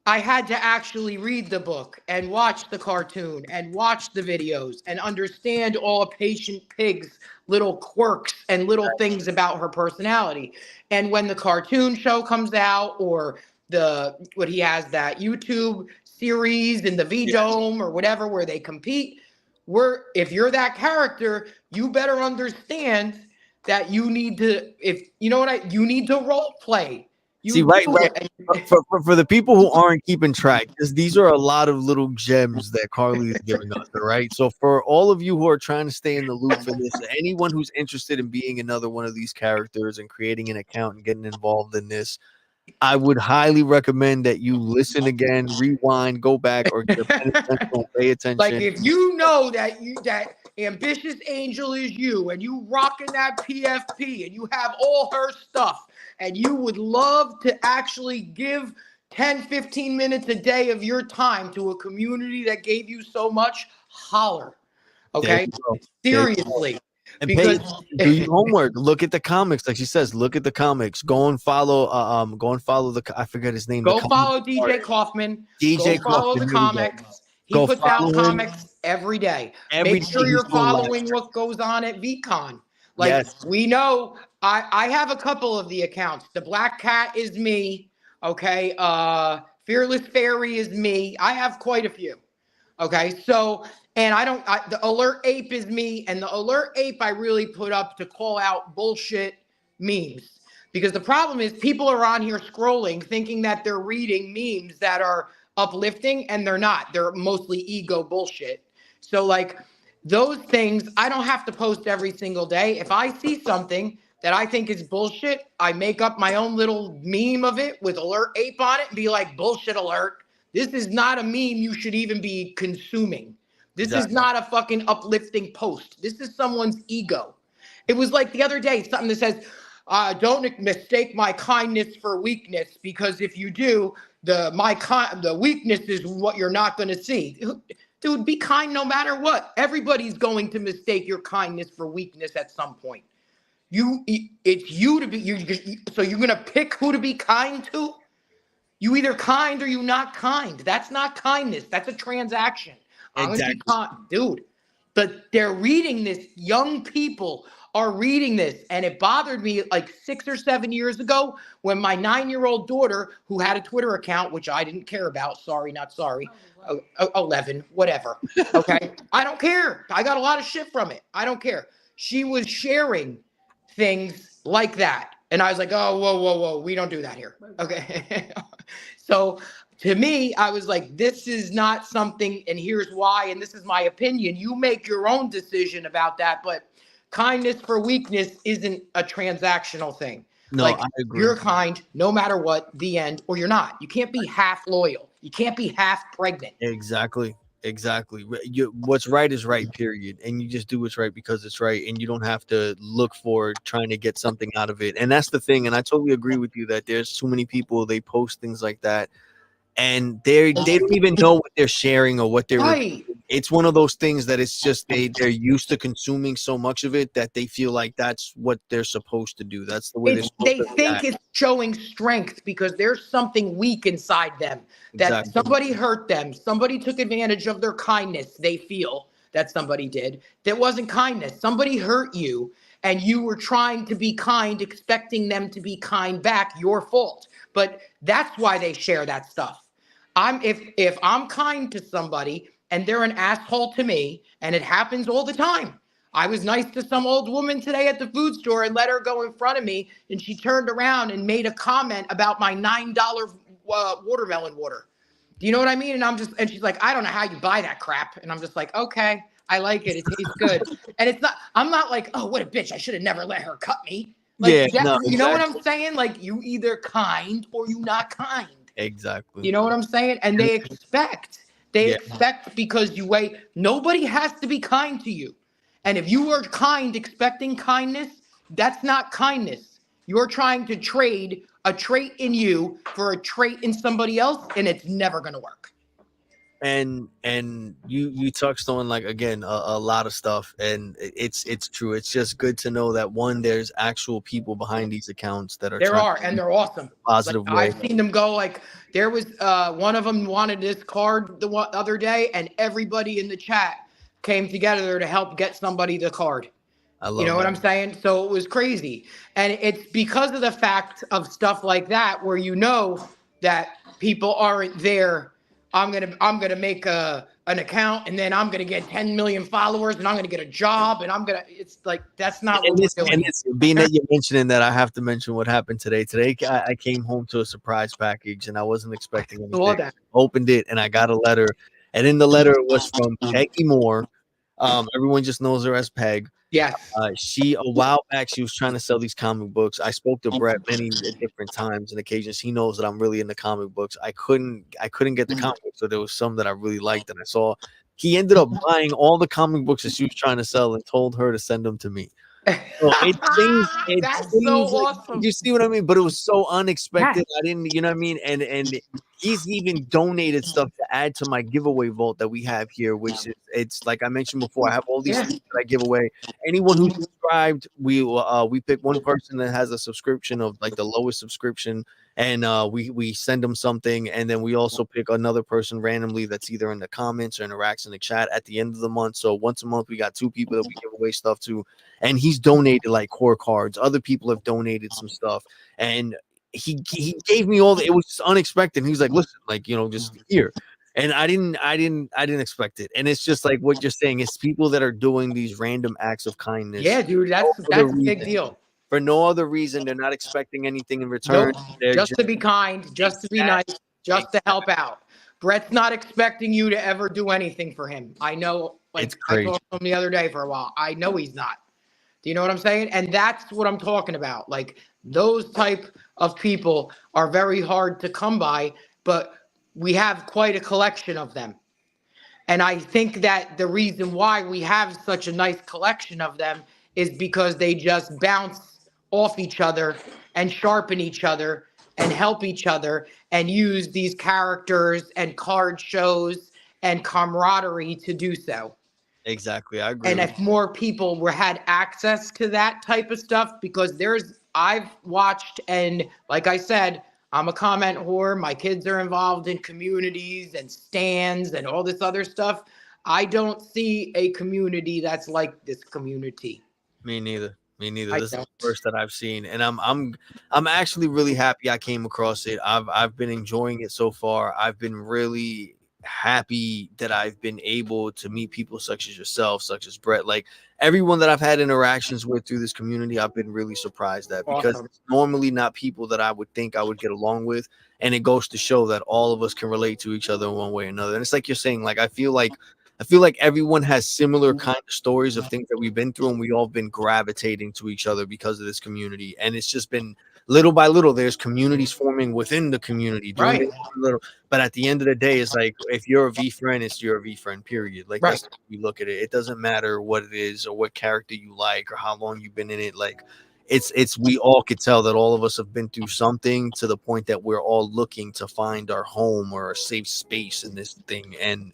I had to actually read the book and watch the cartoon and watch the videos and understand all of Patient Pig's little quirks and little things about her personality. And when the cartoon show comes out, or what he has, that YouTube series in the V Dome or whatever where they compete, if you're that character, you better understand that you need to, you need to role play. See, right. For the people who aren't keeping track, because these are a lot of little gems that Carly is giving us, all right? So for all of you who are trying to stay in the loop for this, anyone who's interested in being another one of these characters and creating an account and getting involved in this, I would highly recommend that you listen again, rewind, go back, or get a pen and pencil, pay attention. Like, if you know that Ambitious Angel is you, and you rocking that PFP, and you have all her stuff, and you would love to actually give 10, 15 minutes a day of your time to a community that gave you so much, holler. Okay? Seriously. And because do your homework. Look at the comics, like she says. Look at the comics. Go and follow. I forget his name. Go follow DJ Kaufman. DJ Go follow Kaufman, the comics. He puts out comics every day. Make sure you're following what goes on at VCon. Like, yes. We know, I have a couple of the accounts. The Black Cat is me. Okay. Fearless Fairy is me. I have quite a few. Okay. So, and the Alert Ape is me. And the Alert Ape I really put up to call out bullshit memes. Because the problem is people are on here scrolling thinking that they're reading memes that are uplifting, and they're not. They're mostly ego bullshit. So like those things, I don't have to post every single day. If I see something that I think is bullshit, I make up my own little meme of it with Alert Ape on it and be like, bullshit alert. This is not a meme you should even be consuming. This is not a fucking uplifting post. This is someone's ego. It was like the other day, something that says, don't mistake my kindness for weakness, because if you do, the weakness is what you're not going to see. Dude, be kind no matter what. Everybody's going to mistake your kindness for weakness at some point. It's you to be. So you're going to pick who to be kind to? You either kind or you not kind. That's not kindness. That's a transaction. Exactly. Dude, but they're reading this. Young people are reading this, and it bothered me like 6 or 7 years ago when my 9-year-old daughter, who had a Twitter account, which I didn't care about, sorry, not sorry, 11, whatever, okay, I don't care. I got a lot of shit from it. I don't care. She was sharing things like that, and I was like, oh, whoa, we don't do that here, okay? So to me, I was like, this is not something, and here's why, and this is my opinion. You make your own decision about that, but kindness for weakness isn't a transactional thing. No, like, I agree. You're kind no matter what, the end, or you're not. You can't be half loyal. You can't be half pregnant. Exactly. What's right is right, period. And you just do what's right because it's right. And you don't have to look for trying to get something out of it. And that's the thing. And I totally agree with you that there's too many people, they post things like that, and they don't even know what they're sharing or what they're right. It's one of those things that it's just they're used to consuming so much of it that they feel like that's what they're supposed to do. That's the way they think it's showing strength because there's something weak inside them, that somebody hurt them, somebody took advantage of their kindness. They feel that somebody did. That wasn't kindness. Somebody hurt you and you were trying to be kind, expecting them to be kind back. Your fault. But that's why they share that stuff. If I'm kind to somebody and they're an asshole to me, and it happens all the time. I was nice to some old woman today at the food store and let her go in front of me, and she turned around and made a comment about my $9 watermelon water. Do you know what I mean? And she's like, I don't know how you buy that crap. And I'm just like, okay, I like it. It tastes good. And I'm not like, oh, what a bitch. I should have never let her cut me. Like, yeah, you know what I'm saying? Like, you either kind or you not kind. Exactly. You know what I'm saying? And they Yeah. expect because you wait. Nobody has to be kind to you. And if you are kind, expecting kindness, that's not kindness. You're trying to trade a trait in you for a trait in somebody else, and it's never going to work. And you touched on, like, again, a lot of stuff, and it's true. It's just good to know that, one, there's actual people behind these accounts that are There trying are, to and do they're awesome. a Like positive way. I've seen them go. Like there was one of them wanted this card the other day, and everybody in the chat came together to help get somebody the card. I You know love what that. I'm saying? So it was crazy. And it's because of the fact of stuff like that where you know that people aren't there. I'm gonna make an account and then I'm gonna get 10 million followers and I'm gonna get a job and it's like that's not what And we're this, doing. being that you're mentioning that, I have to mention what happened today. Today, I came home to a surprise package, and I wasn't expecting Saw anything. that. Opened it, and I got a letter, and in the letter it was from Peggy Moore. Everyone just knows her as Peg. Yes. She, a while back, she was trying to sell these comic books. I spoke to Brett many different times and occasions. He knows that I'm really into comic books. I couldn't get the comic books, so there was some that I really liked, and I saw he ended up buying all the comic books that she was trying to sell and told her to send them to me. So it That's so seems like, awesome. you see what I mean? But it was so Yes. unexpected. I didn't, you know what I mean? And he's even donated stuff to add to my giveaway vault that we have here, which is, it's like I mentioned before, I have all these Yeah. things that I give away. Anyone who subscribed, we pick one person that has a subscription of like the lowest subscription, and we send them something, and then we also pick another person randomly that's either in the comments or interacts in the chat at the end of the month. So once a month we got 2 people that we give away stuff to, and he's donated like core cards. Other people have donated some stuff, and he gave me all the, it was just unexpected. He was like, listen, like, just here. And I didn't expect it. And it's just like what you're saying, it's people that are doing these random acts of kindness Yeah, dude, for no other that's a big reason. deal. For no other reason. They're not expecting anything in return. Nope. They're Just just to be kind, just to be nice, exact, just to help out. Brett's not expecting you to ever do anything for him. I know, it's like I crazy. talked to him the other day for a while. I know he's not. Do you know what I'm saying? And that's what I'm talking about. Like those type of people are very hard to come by, but we have quite a collection of them. And I think that the reason why we have such a nice collection of them is because they just bounce off each other and sharpen each other and help each other and use these characters and card shows and camaraderie to do so. Exactly. I agree And with if more people had access to that type of stuff, because I've watched, and like I said, I'm a comment whore. My kids are involved in communities and stands and all this other stuff. I don't see a community that's like this community. Me neither. Me neither. I This is the don't. first that I've seen, and I'm actually really happy I came across it. I've been enjoying it so far. I've been really happy that I've been able to meet people such as yourself, such as Brett. Like, everyone that I've had interactions with through this community, I've been really surprised at, because Awesome. it's normally not people that I would think I would get along with, and it goes to show that all of us can relate to each other in one way or another. And it's like you're saying, like, I feel like everyone has similar kind of stories of things that we've been through, and we all been gravitating to each other because of this community. And it's just been little by little, there's communities forming within the community, doing Right. it little. But at the end of the day, it's like, if you're a V friend, it's you're a V friend, period. Like, Right. that's how we look at it. It doesn't matter what it is or what character you like or how long you've been in it. Like, it's we all could tell that all of us have been through something, to the point that we're all looking to find our home or a safe space in this thing. And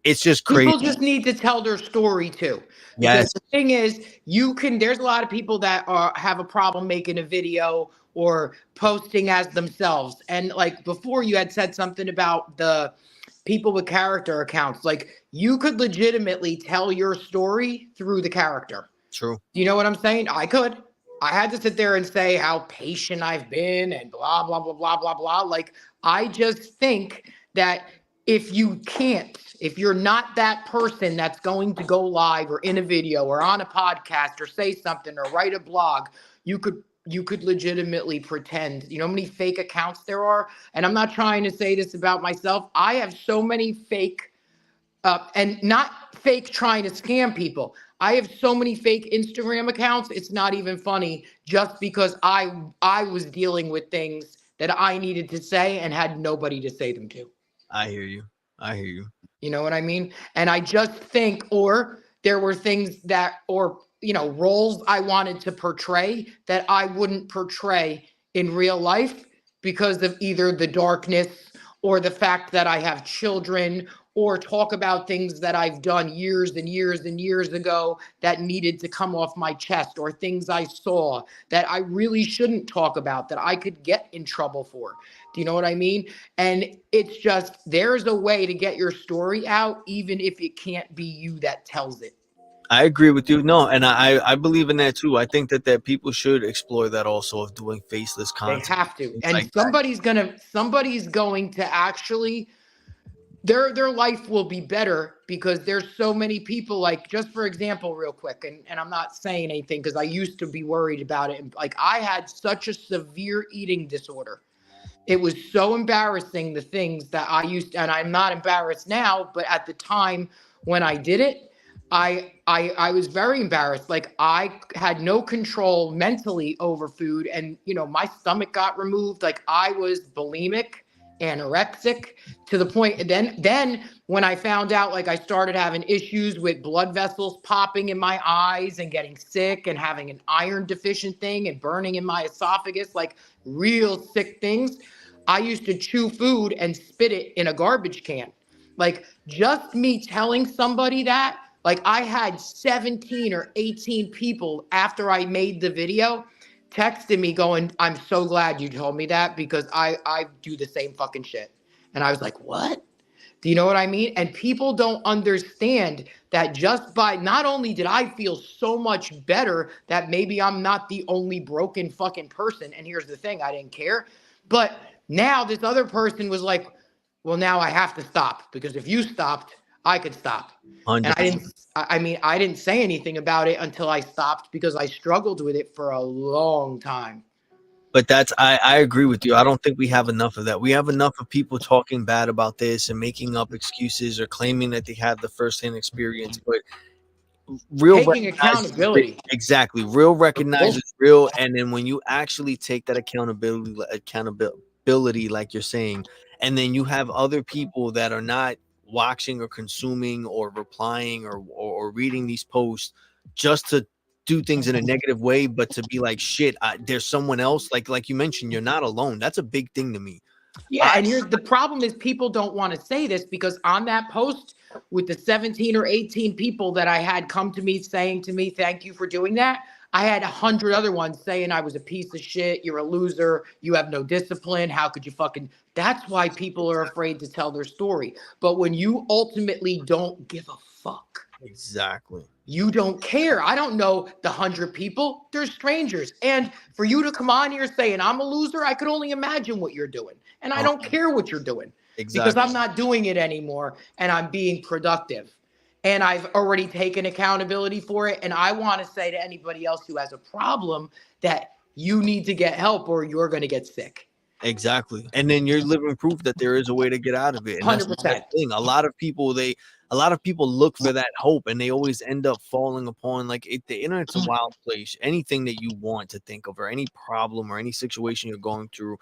it's just crazy. People just need to tell their story too. Because Yes. the thing is, there's a lot of people that have a problem making a video or posting as themselves. And like before, you had said something about the people with character accounts. Like you could legitimately tell your story through the character. True. You know what I'm saying? I could. I had to sit there and say how patient I've been and blah, blah, blah, blah, blah, blah. Like, I just think that if you're not that person that's going to go live or in a video or on a podcast or say something or write a blog, you could legitimately pretend. You know how many fake accounts there are? And I'm not trying to say this about myself. I have so many fake and not fake trying to scam people. I have so many fake Instagram accounts. It's not even funny, just because I was dealing with things that I needed to say and had nobody to say them to. I hear you. I hear you. You know what I mean? And I just think, or there were things that, or, you know, roles I wanted to portray that I wouldn't portray in real life because of either the darkness or the fact that I have children, or talk about things that I've done years and years and years ago that needed to come off my chest, or things I saw that I really shouldn't talk about that I could get in trouble for. Do you know what I mean? And it's just, there's a way to get your story out, even if it can't be you that tells it. I agree with you. No, and I believe in that too. I think that people should explore that also of doing faceless They content, have to. things And like that. somebody's going to actually, their life will be better because there's so many people, like, just for example, real quick, and I'm not saying anything because I used to be worried about it. And like, I had such a severe eating disorder. It was so embarrassing, the things that I used, and I'm not embarrassed now, but at the time when I did it, I was very embarrassed. Like, I had no control mentally over food, and you know, my stomach got removed. Like, I was bulimic, anorexic, to the point. And then when I found out, like, I started having issues with blood vessels popping in my eyes and getting sick and having an iron deficient thing and burning in my esophagus, like real sick things. I used to chew food and spit it in a garbage can. Like, just me telling somebody that, like, I had 17 or 18 people after I made the video texted me going, I'm so glad you told me that because I do the same fucking shit. And I was like, what? Do you know what I mean? And people don't understand that just by, not only did I feel so much better that maybe I'm not the only broken fucking person. And here's the thing, I didn't care. But now this other person was like, well, now I have to stop because if you stopped, I could stop. And 100%. I didn't say anything about it until I stopped because I struggled with it for a long time. But I agree with you. I don't think we have enough of that. We have enough of people talking bad about this and making up excuses or claiming that they have the firsthand experience. But real Taking recognizes accountability. exactly. Real for bullshit. recognizes real, and then when you actually take that accountability, like you're saying, and then you have other people that are not watching or consuming or replying or reading these posts just to do things in a negative way, but to be like, shit, there's someone else. Like you mentioned, you're not alone. That's a big thing to me. Yeah, and here's the problem is people don't want to say this because on that post with the 17 or 18 people that I had come to me saying to me, thank you for doing that, I had 100 other ones saying I was a piece of shit, you're a loser, you have no discipline, how could you fucking... That's why people are afraid to tell their story. But when you ultimately don't give a fuck, Exactly. you don't care. I don't know the 100 people. They're strangers. And for you to come on here saying I'm a loser, I could only imagine what you're doing. And I don't care what you're doing because Exactly. I'm not doing it anymore and I'm being productive. And I've already taken accountability for it. And I want to say to anybody else who has a problem that you need to get help or you're going to get sick. Exactly. And then you're living proof that there is a way to get out of it. And that's the 100%. thing. A lot of people look for that hope and they always end up falling upon the internet's a wild place. Anything that you want to think of or any problem or any situation you're going through,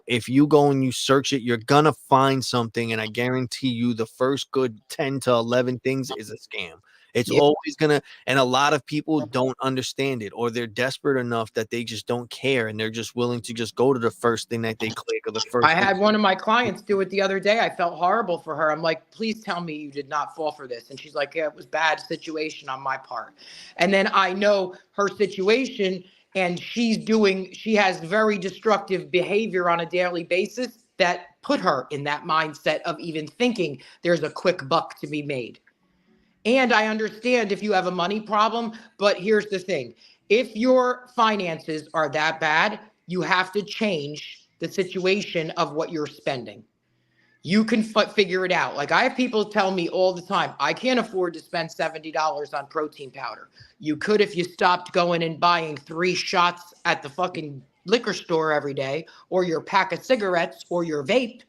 if you go and you search it, you're gonna find something. And I guarantee you the first good 10 to 11 things is a scam. It's Yeah. always gonna, and a lot of people don't understand it, or they're desperate enough that they just don't care, and they're just willing to just go to the first thing that they click or the I first thing. had one of my clients do it the other day. I felt horrible for her. I'm like, please tell me you did not fall for this. And she's like, yeah, it was bad situation on my part. And then I know her situation and she has very destructive behavior on a daily basis that put her in that mindset of even thinking there's a quick buck to be made. And I understand if you have a money problem, but here's the thing. If your finances are that bad, you have to change the situation of what you're spending. You can figure it out. Like I have people tell me all the time, I can't afford to spend $70 on protein powder. You could if you stopped going and buying 3 shots at the fucking liquor store every day, or your pack of cigarettes, or your vape.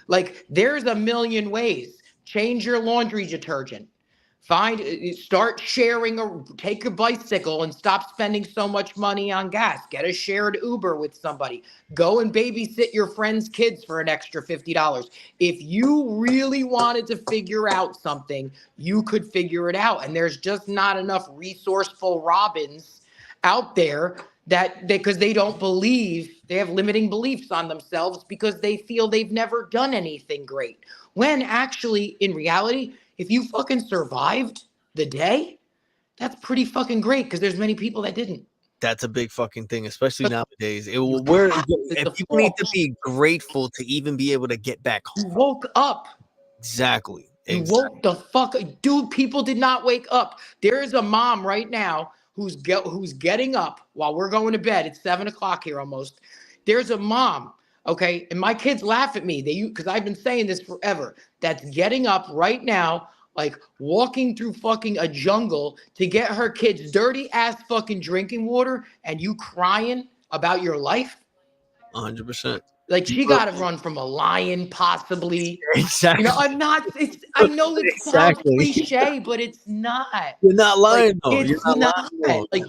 Like there's a million ways. Change your laundry detergent. Start sharing, or take a bicycle and stop spending so much money on gas. Get a shared Uber with somebody. Go and babysit your friend's kids for an extra $50. If you really wanted to figure out something, you could figure it out. And there's just not enough resourceful Robins out there that because they don't believe, they have limiting beliefs on themselves because they feel they've never done anything great. When actually, in reality, if you fucking survived the day, that's pretty fucking great because there's many people that didn't. That's a big fucking thing, especially nowadays. The People need to fault. be grateful to even be able to get back You home. woke up. Exactly. You woke the fuck up. Dude, people did not wake up. There is a mom right now who's getting up while we're going to bed. It's 7 o'clock here almost. There's a mom, okay, and my kids laugh at me. Because I've been saying this forever. That's getting up right now, like walking through fucking a jungle to get her kids dirty ass fucking drinking water, and you crying about your life. 100%. Like she got to run from a lion, possibly. Exactly. You know, I'm not. I know it sounds Exactly. cliche, but it's not. You're not lying, Like, though. You're it's not not. lying, Like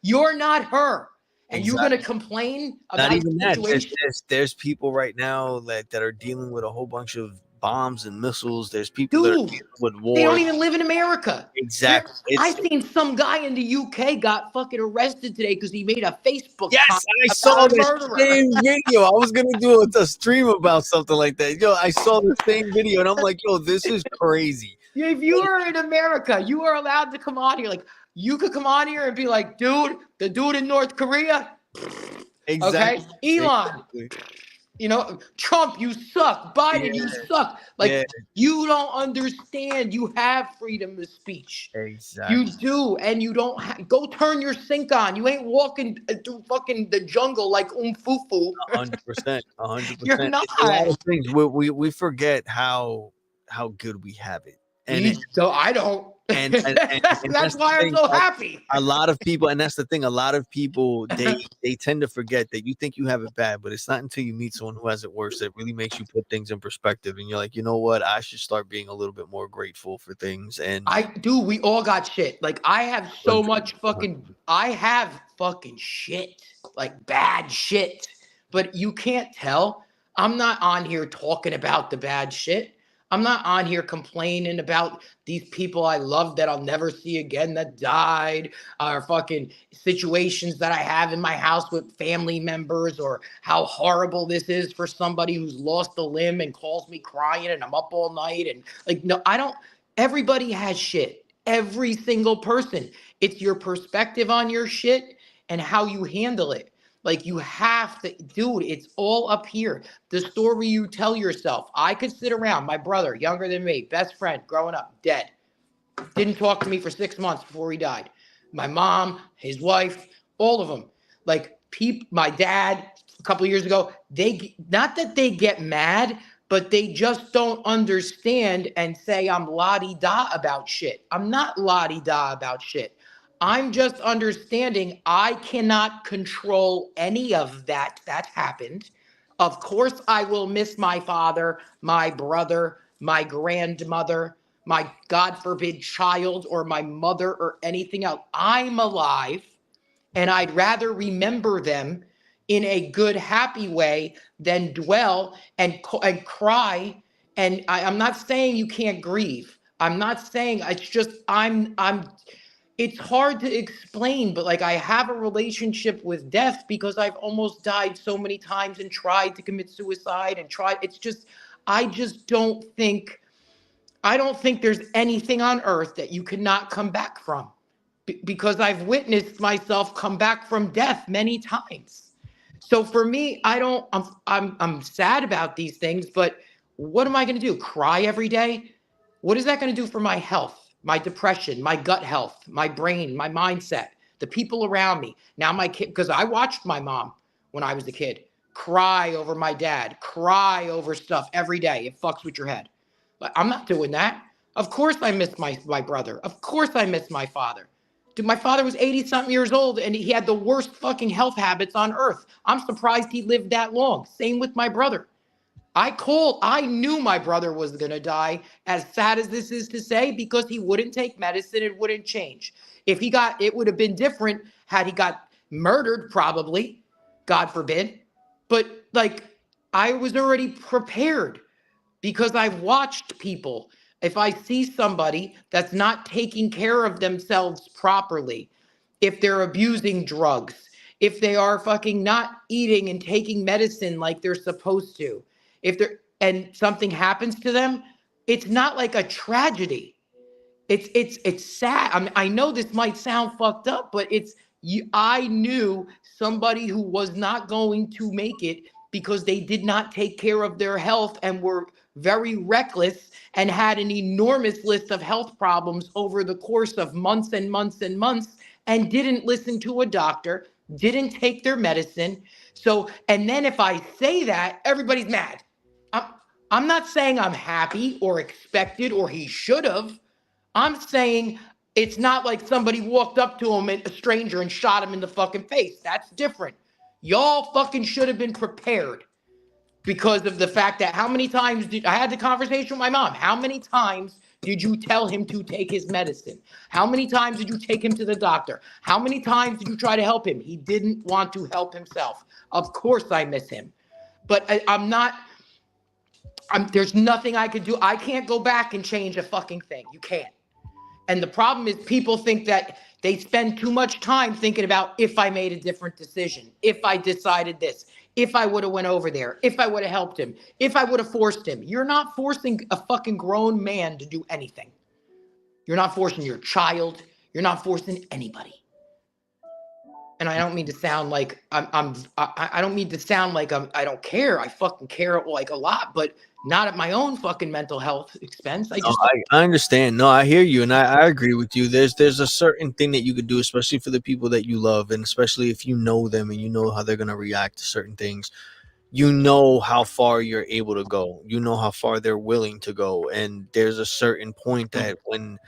you're not her, and you're Exactly. gonna complain Not about even the that. situation. There's people right now that are dealing with a whole bunch of bombs and missiles. There's people that are Dude, dealing with they don't wars. even live in America. Exactly. I seen some guy in the UK got fucking arrested today because he made a Facebook Yes, comment I about saw a the murderer. same video. I was gonna do a stream about something like that. Yo, I saw the same video, and I'm like, yo, this is crazy. If you are in America, you are allowed to come on here. Like you could come on here and be like, dude, the dude in North Korea. Exactly. Okay, Elon. Exactly. You know, Trump, you suck. Biden, you suck. Like you don't understand. You have freedom of speech. Exactly. You do, and you don't go turn your sink on. You ain't walking through fucking the jungle like fufu. 100%. 100%. You're not. It's a lot of things. We forget how good we have it. And So I don't. And that's why I'm so happy. A lot of people, and that's the thing, a lot of people they tend to forget that you think you have it bad, but it's not until you meet someone who has it worse that really makes you put things in perspective, and you're like, you know what, I should start being a little bit more grateful for things. And we all got shit. Like I have so much I have fucking shit, like bad shit, but you can't tell. I'm not on here talking about the bad shit. I'm not on here complaining about these people I love that I'll never see again that died, or fucking situations that I have in my house with family members, or how horrible this is for somebody who's lost a limb and calls me crying and I'm up all night. And like, no, I don't. Everybody has shit. Every single person. It's your perspective on your shit and how you handle it. Like you have to, dude, it's all up here. The story you tell yourself. I could sit around, my brother, younger than me, best friend, growing up, dead. Didn't talk to me for 6 months before he died. My mom, his wife, all of them. Like my dad, a couple of years ago, not that they get mad, but they just don't understand and say I'm la-di-da about shit. I'm not la-di-da about shit. I'm just understanding I cannot control any of that happened. Of course, I will miss my father, my brother, my grandmother, my God forbid child, or my mother, or anything else. I'm alive, and I'd rather remember them in a good, happy way than dwell and cry. And I'm not saying you can't grieve. I'm not saying it's just it's hard to explain, but like I have a relationship with death because I've almost died so many times and tried to commit suicide and tried. It's just, I don't think there's anything on earth that you cannot come back from because I've witnessed myself come back from death many times. So for me, I'm sad about these things, but what am I going to do? Cry every day? What is that going to do for my health? My depression, my gut health, my brain, my mindset, the people around me. Now my kid, because I watched my mom when I was a kid cry over my dad, cry over stuff every day. It fucks with your head. But I'm not doing that. Of course I miss my brother. Of course I miss my father. Dude, my father was 80-something years old and he had the worst fucking health habits on earth. I'm surprised he lived that long. Same with my brother. I knew my brother was going to die, as sad as this is to say, because he wouldn't take medicine. It wouldn't change. If he got, it would have been different had he got murdered, probably, God forbid. But like, I was already prepared because I've watched people. If I see somebody that's not taking care of themselves properly, if they're abusing drugs, if they are fucking not eating and taking medicine like they're supposed to, if they're and something happens to them, it's not like a tragedy. It's sad. I know this might sound fucked up, but it's you. I knew somebody who was not going to make it because they did not take care of their health and were very reckless and had an enormous list of health problems over the course of months and months and months and didn't listen to a doctor, didn't take their medicine. So, and then if I say that, everybody's mad. I'm, I'm not saying I'm happy or expected or he should have. I'm saying it's not like somebody walked up to him, a stranger, and shot him in the fucking face. That's different. Y'all fucking should have been prepared because of the fact that how many times did I had the conversation with my mom? How many times did you tell him to take his medicine? How many times did you take him to the doctor? How many times did you try to help him? He didn't want to help himself. Of course I miss him. But I'm not, there's nothing I could do. I can't go back and change a fucking thing. You can't. And the problem is people think that they spend too much time thinking about if I made a different decision, if I decided this, if I would have went over there, if I would have helped him, if I would have forced him. You're not forcing a fucking grown man to do anything. You're not forcing your child. You're not forcing anybody. And I don't mean to sound like I don't mean to sound like I don't care. I fucking care like a lot, but not at my own fucking mental health expense. I No, just I understand. No, I hear you, and I agree with you. There's a certain thing that you could do, especially for the people that you love, and especially if you know them and you know how they're gonna react to certain things. You know how far you're able to go. You know how far they're willing to go, and there's a certain point that when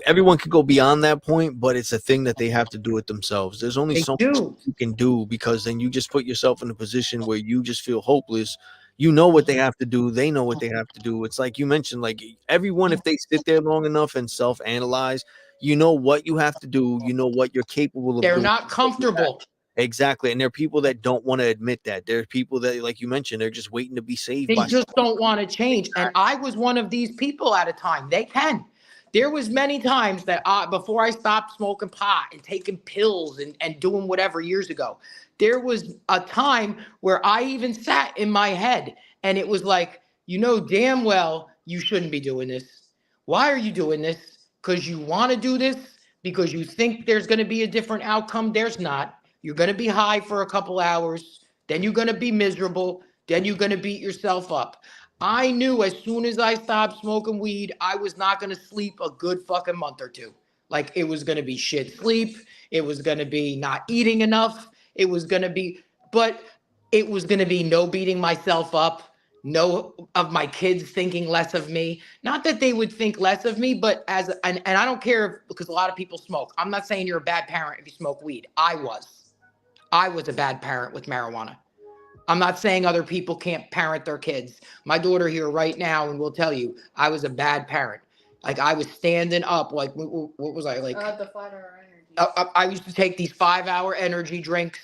everyone could go beyond that point, but it's a thing that they have to do it themselves. There's only they so much do. you can do, because then you just put yourself in a position where you just feel hopeless. You know what they have to do, they know what they have to do. It's like you mentioned, like everyone, if they sit there long enough and self-analyze, you know what you have to do, you know what you're capable of They're doing. not comfortable. Exactly. And there are people that don't want to admit that. There are people that, like you mentioned, they're just waiting to be saved They by just someone. don't want to change. And I was one of these people at a time. They can. There was many times that before I stopped smoking pot and taking pills and doing whatever years ago, there was a time where I even sat in my head and it was like, you know damn well you shouldn't be doing this. Why are you doing this? Because you want to do this? Because you think there's going to be a different outcome? There's not. You're going to be high for a couple hours. Then you're going to be miserable. Then you're going to beat yourself up. I knew as soon as I stopped smoking weed, I was not going to sleep a good fucking month or two. Like it was going to be shit sleep. It was going to be not eating enough. It was going to be, but it was going to be no beating myself up. No of my kids thinking less of me. Not that they would think less of me, but and I don't care if, because a lot of people smoke. I'm not saying you're a bad parent if you smoke weed. I was a bad parent with marijuana. I'm not saying other people can't parent their kids. My daughter here right now and will tell you, I was a bad parent. Like I was standing up, like what was I like? The 5 hour energy. I used to take these 5 hour energy drinks,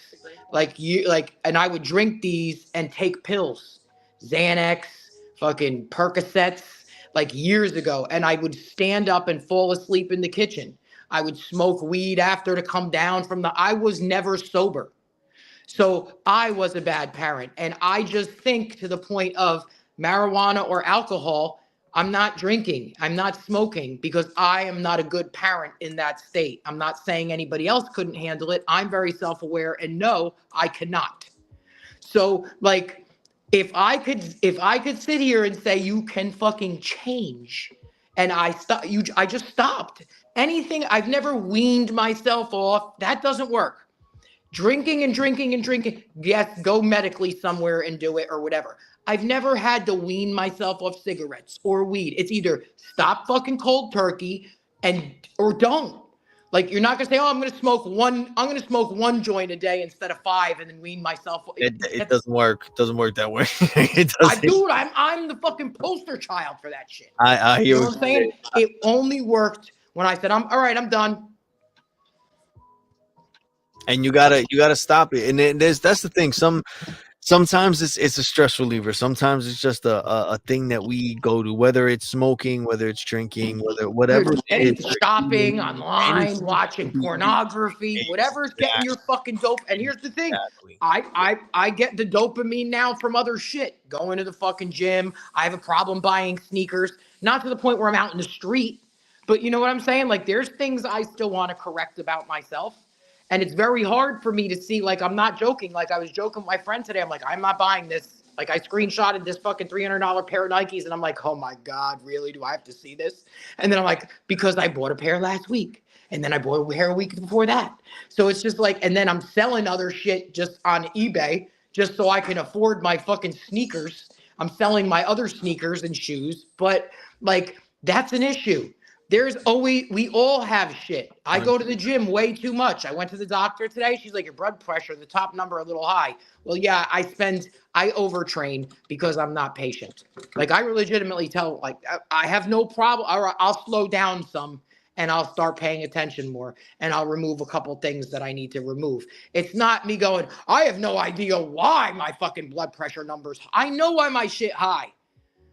and I would drink these and take pills, Xanax, fucking Percocets, like years ago. And I would stand up and fall asleep in the kitchen. I would smoke weed after to come down from I was never sober. So I was a bad parent. And I just think to the point of marijuana or alcohol, I'm not drinking, I'm not smoking because I am not a good parent in that state. I'm not saying anybody else couldn't handle it. I'm very self-aware and no, I cannot. So like if I could sit here and say you can fucking change and I just stopped. Anything, I've never weaned myself off. That doesn't work. Drinking and drinking and drinking. Yes, go medically somewhere and do it or whatever. I've never had to wean myself off cigarettes or weed. It's either stop fucking cold turkey or don't. Like you're not gonna say, "Oh, I'm gonna smoke one joint a day instead of 5, and then wean myself." It doesn't work. It doesn't work that way. It I doesn't. do it. I'm the fucking poster child for that shit. I You hear know what what I'm you're saying. saying? It only worked when I said, "I'm all right. I'm done." And you gotta stop it. And then that's the thing. Sometimes it's a stress reliever. Sometimes it's just a thing that we go to, whether it's smoking, whether it's drinking, whatever Dude, it is, anything, shopping, online, anything watching could be pornography, whatever's getting your fucking dope. And here's the thing, exactly. I get the dopamine now from other shit. Going to the fucking gym. I have a problem buying sneakers. Not to the point where I'm out in the street, but you know what I'm saying? Like there's things I still want to correct about myself. And it's very hard for me to see, like, I'm not joking. Like, I was joking with my friend today. I'm like, I'm not buying this. Like, I screenshotted this fucking $300 pair of Nikes, and I'm like, oh my God, really? Do I have to see this? And then I'm like, because I bought a pair last week. And then I bought a pair a week before that. So it's just like, and then I'm selling other shit just on eBay just so I can afford my fucking sneakers. I'm selling my other sneakers and shoes. But, like, that's an issue. There's always, we all have shit. I go to the gym way too much. I went to the doctor today. She's like, your blood pressure, the top number a little high. Well, yeah, I overtrain because I'm not patient. Like I legitimately tell, like, I have no problem. Or I'll slow down some and I'll start paying attention more and I'll remove a couple things that I need to remove. It's not me going, I have no idea why my fucking blood pressure numbers. I know why my shit high.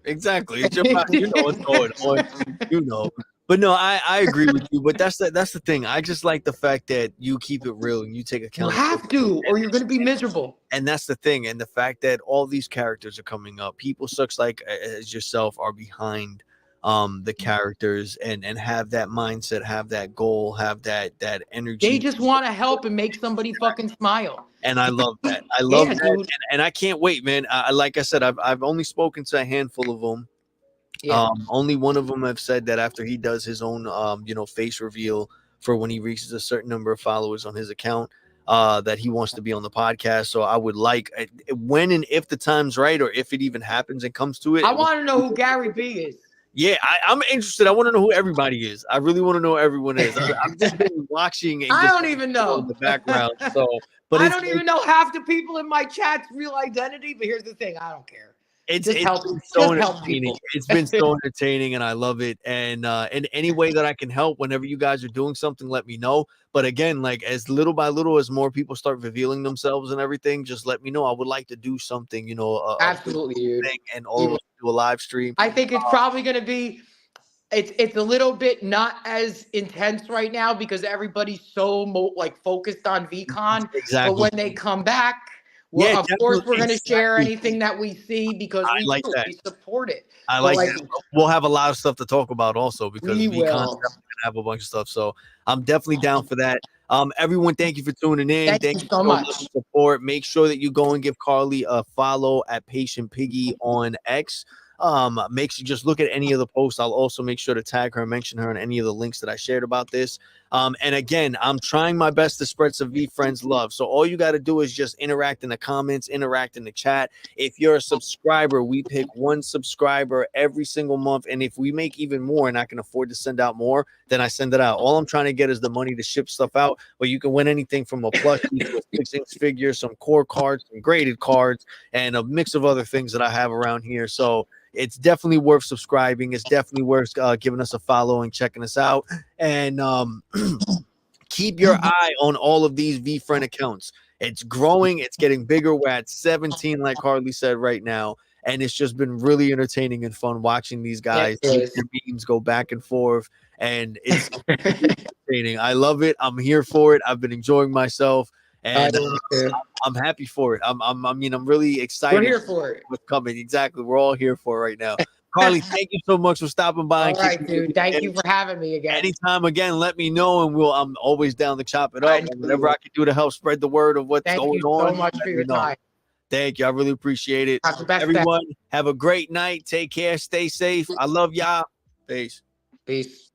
Exactly. It's your body. You know what's going on. You know. But no, I agree with you. But that's the thing. I just like the fact that you keep it real and you take You accountability. have to, or you're going to be miserable. And that's the thing. And the fact that all these characters are coming up, people such like as yourself are behind the characters and have that mindset, have that goal, have that energy. They just want to help and make somebody fucking smile. And I love that. I love that. Dude. And I can't wait, man. Like I said, I've only spoken to a handful of them. Yeah. Only one of them have said that after he does his own, face reveal for when he reaches a certain number of followers on his account, that he wants to be on the podcast. So I would like when and if the time's right, or if it even happens and comes to it. I want to know who Gary B is. Yeah, I'm interested. I want to know who everybody is. I really want to know who everyone is. I've just been watching. And I don't even know in the background. So, but I don't even know half the people in my chat's real identity. But here's the thing: I don't care. It's been so entertaining. It's been so entertaining, and I love it. And in any way that I can help, whenever you guys are doing something, let me know. But again, like as little by little, as more people start revealing themselves and everything, just let me know. I would like to do something, absolutely, dude. And all of us do a live stream. I think it's probably going to be. It's a little bit not as intense right now because everybody's so focused on VCon. Exactly. But when they come back. Well, yeah, of course, we're going to share anything that we see because we support it. I like that. We'll have a lot of stuff to talk about also because we will have a bunch of stuff. So I'm definitely down for that. Everyone, thank you for tuning in. Thank you so much for support. Make sure that you go and give Carly a follow at Patient Piggy on X. Make sure just look at any of the posts. I'll also make sure to tag her and mention her in any of the links that I shared about this. And again, I'm trying my best to spread some VFriends love. So all you got to do is just interact in the comments, interact in the chat. If you're a subscriber, we pick one subscriber every single month. And if we make even more and I can afford to send out more, then I send it out. All I'm trying to get is the money to ship stuff out, but you can win anything from a plushie to a 6-inch figure, some core cards, some graded cards, and a mix of other things that I have around here. So it's definitely worth subscribing. It's definitely worth giving us a follow and checking us out. And keep your eye on all of these VFriend accounts. It's growing. It's getting bigger. We're at 17, like Harley said right now. And it's just been really entertaining and fun watching these guys their memes go back and forth. And it's entertaining. I love it. I'm here for it. I've been enjoying myself. And I'm happy for it. I'm really excited. We're here for it. What's coming. Exactly. We're all here for it right now. Carly, thank you so much for stopping by. All right, dude. Thank you for having me again. Anytime again, let me know, and I'm always down to chop it up. Whatever I can do to help spread the word of what's going on. Thank you so much for your time. Thank you. I really appreciate it. Have the best Everyone, have a great night. Take care. Stay safe. I love y'all. Peace. Peace.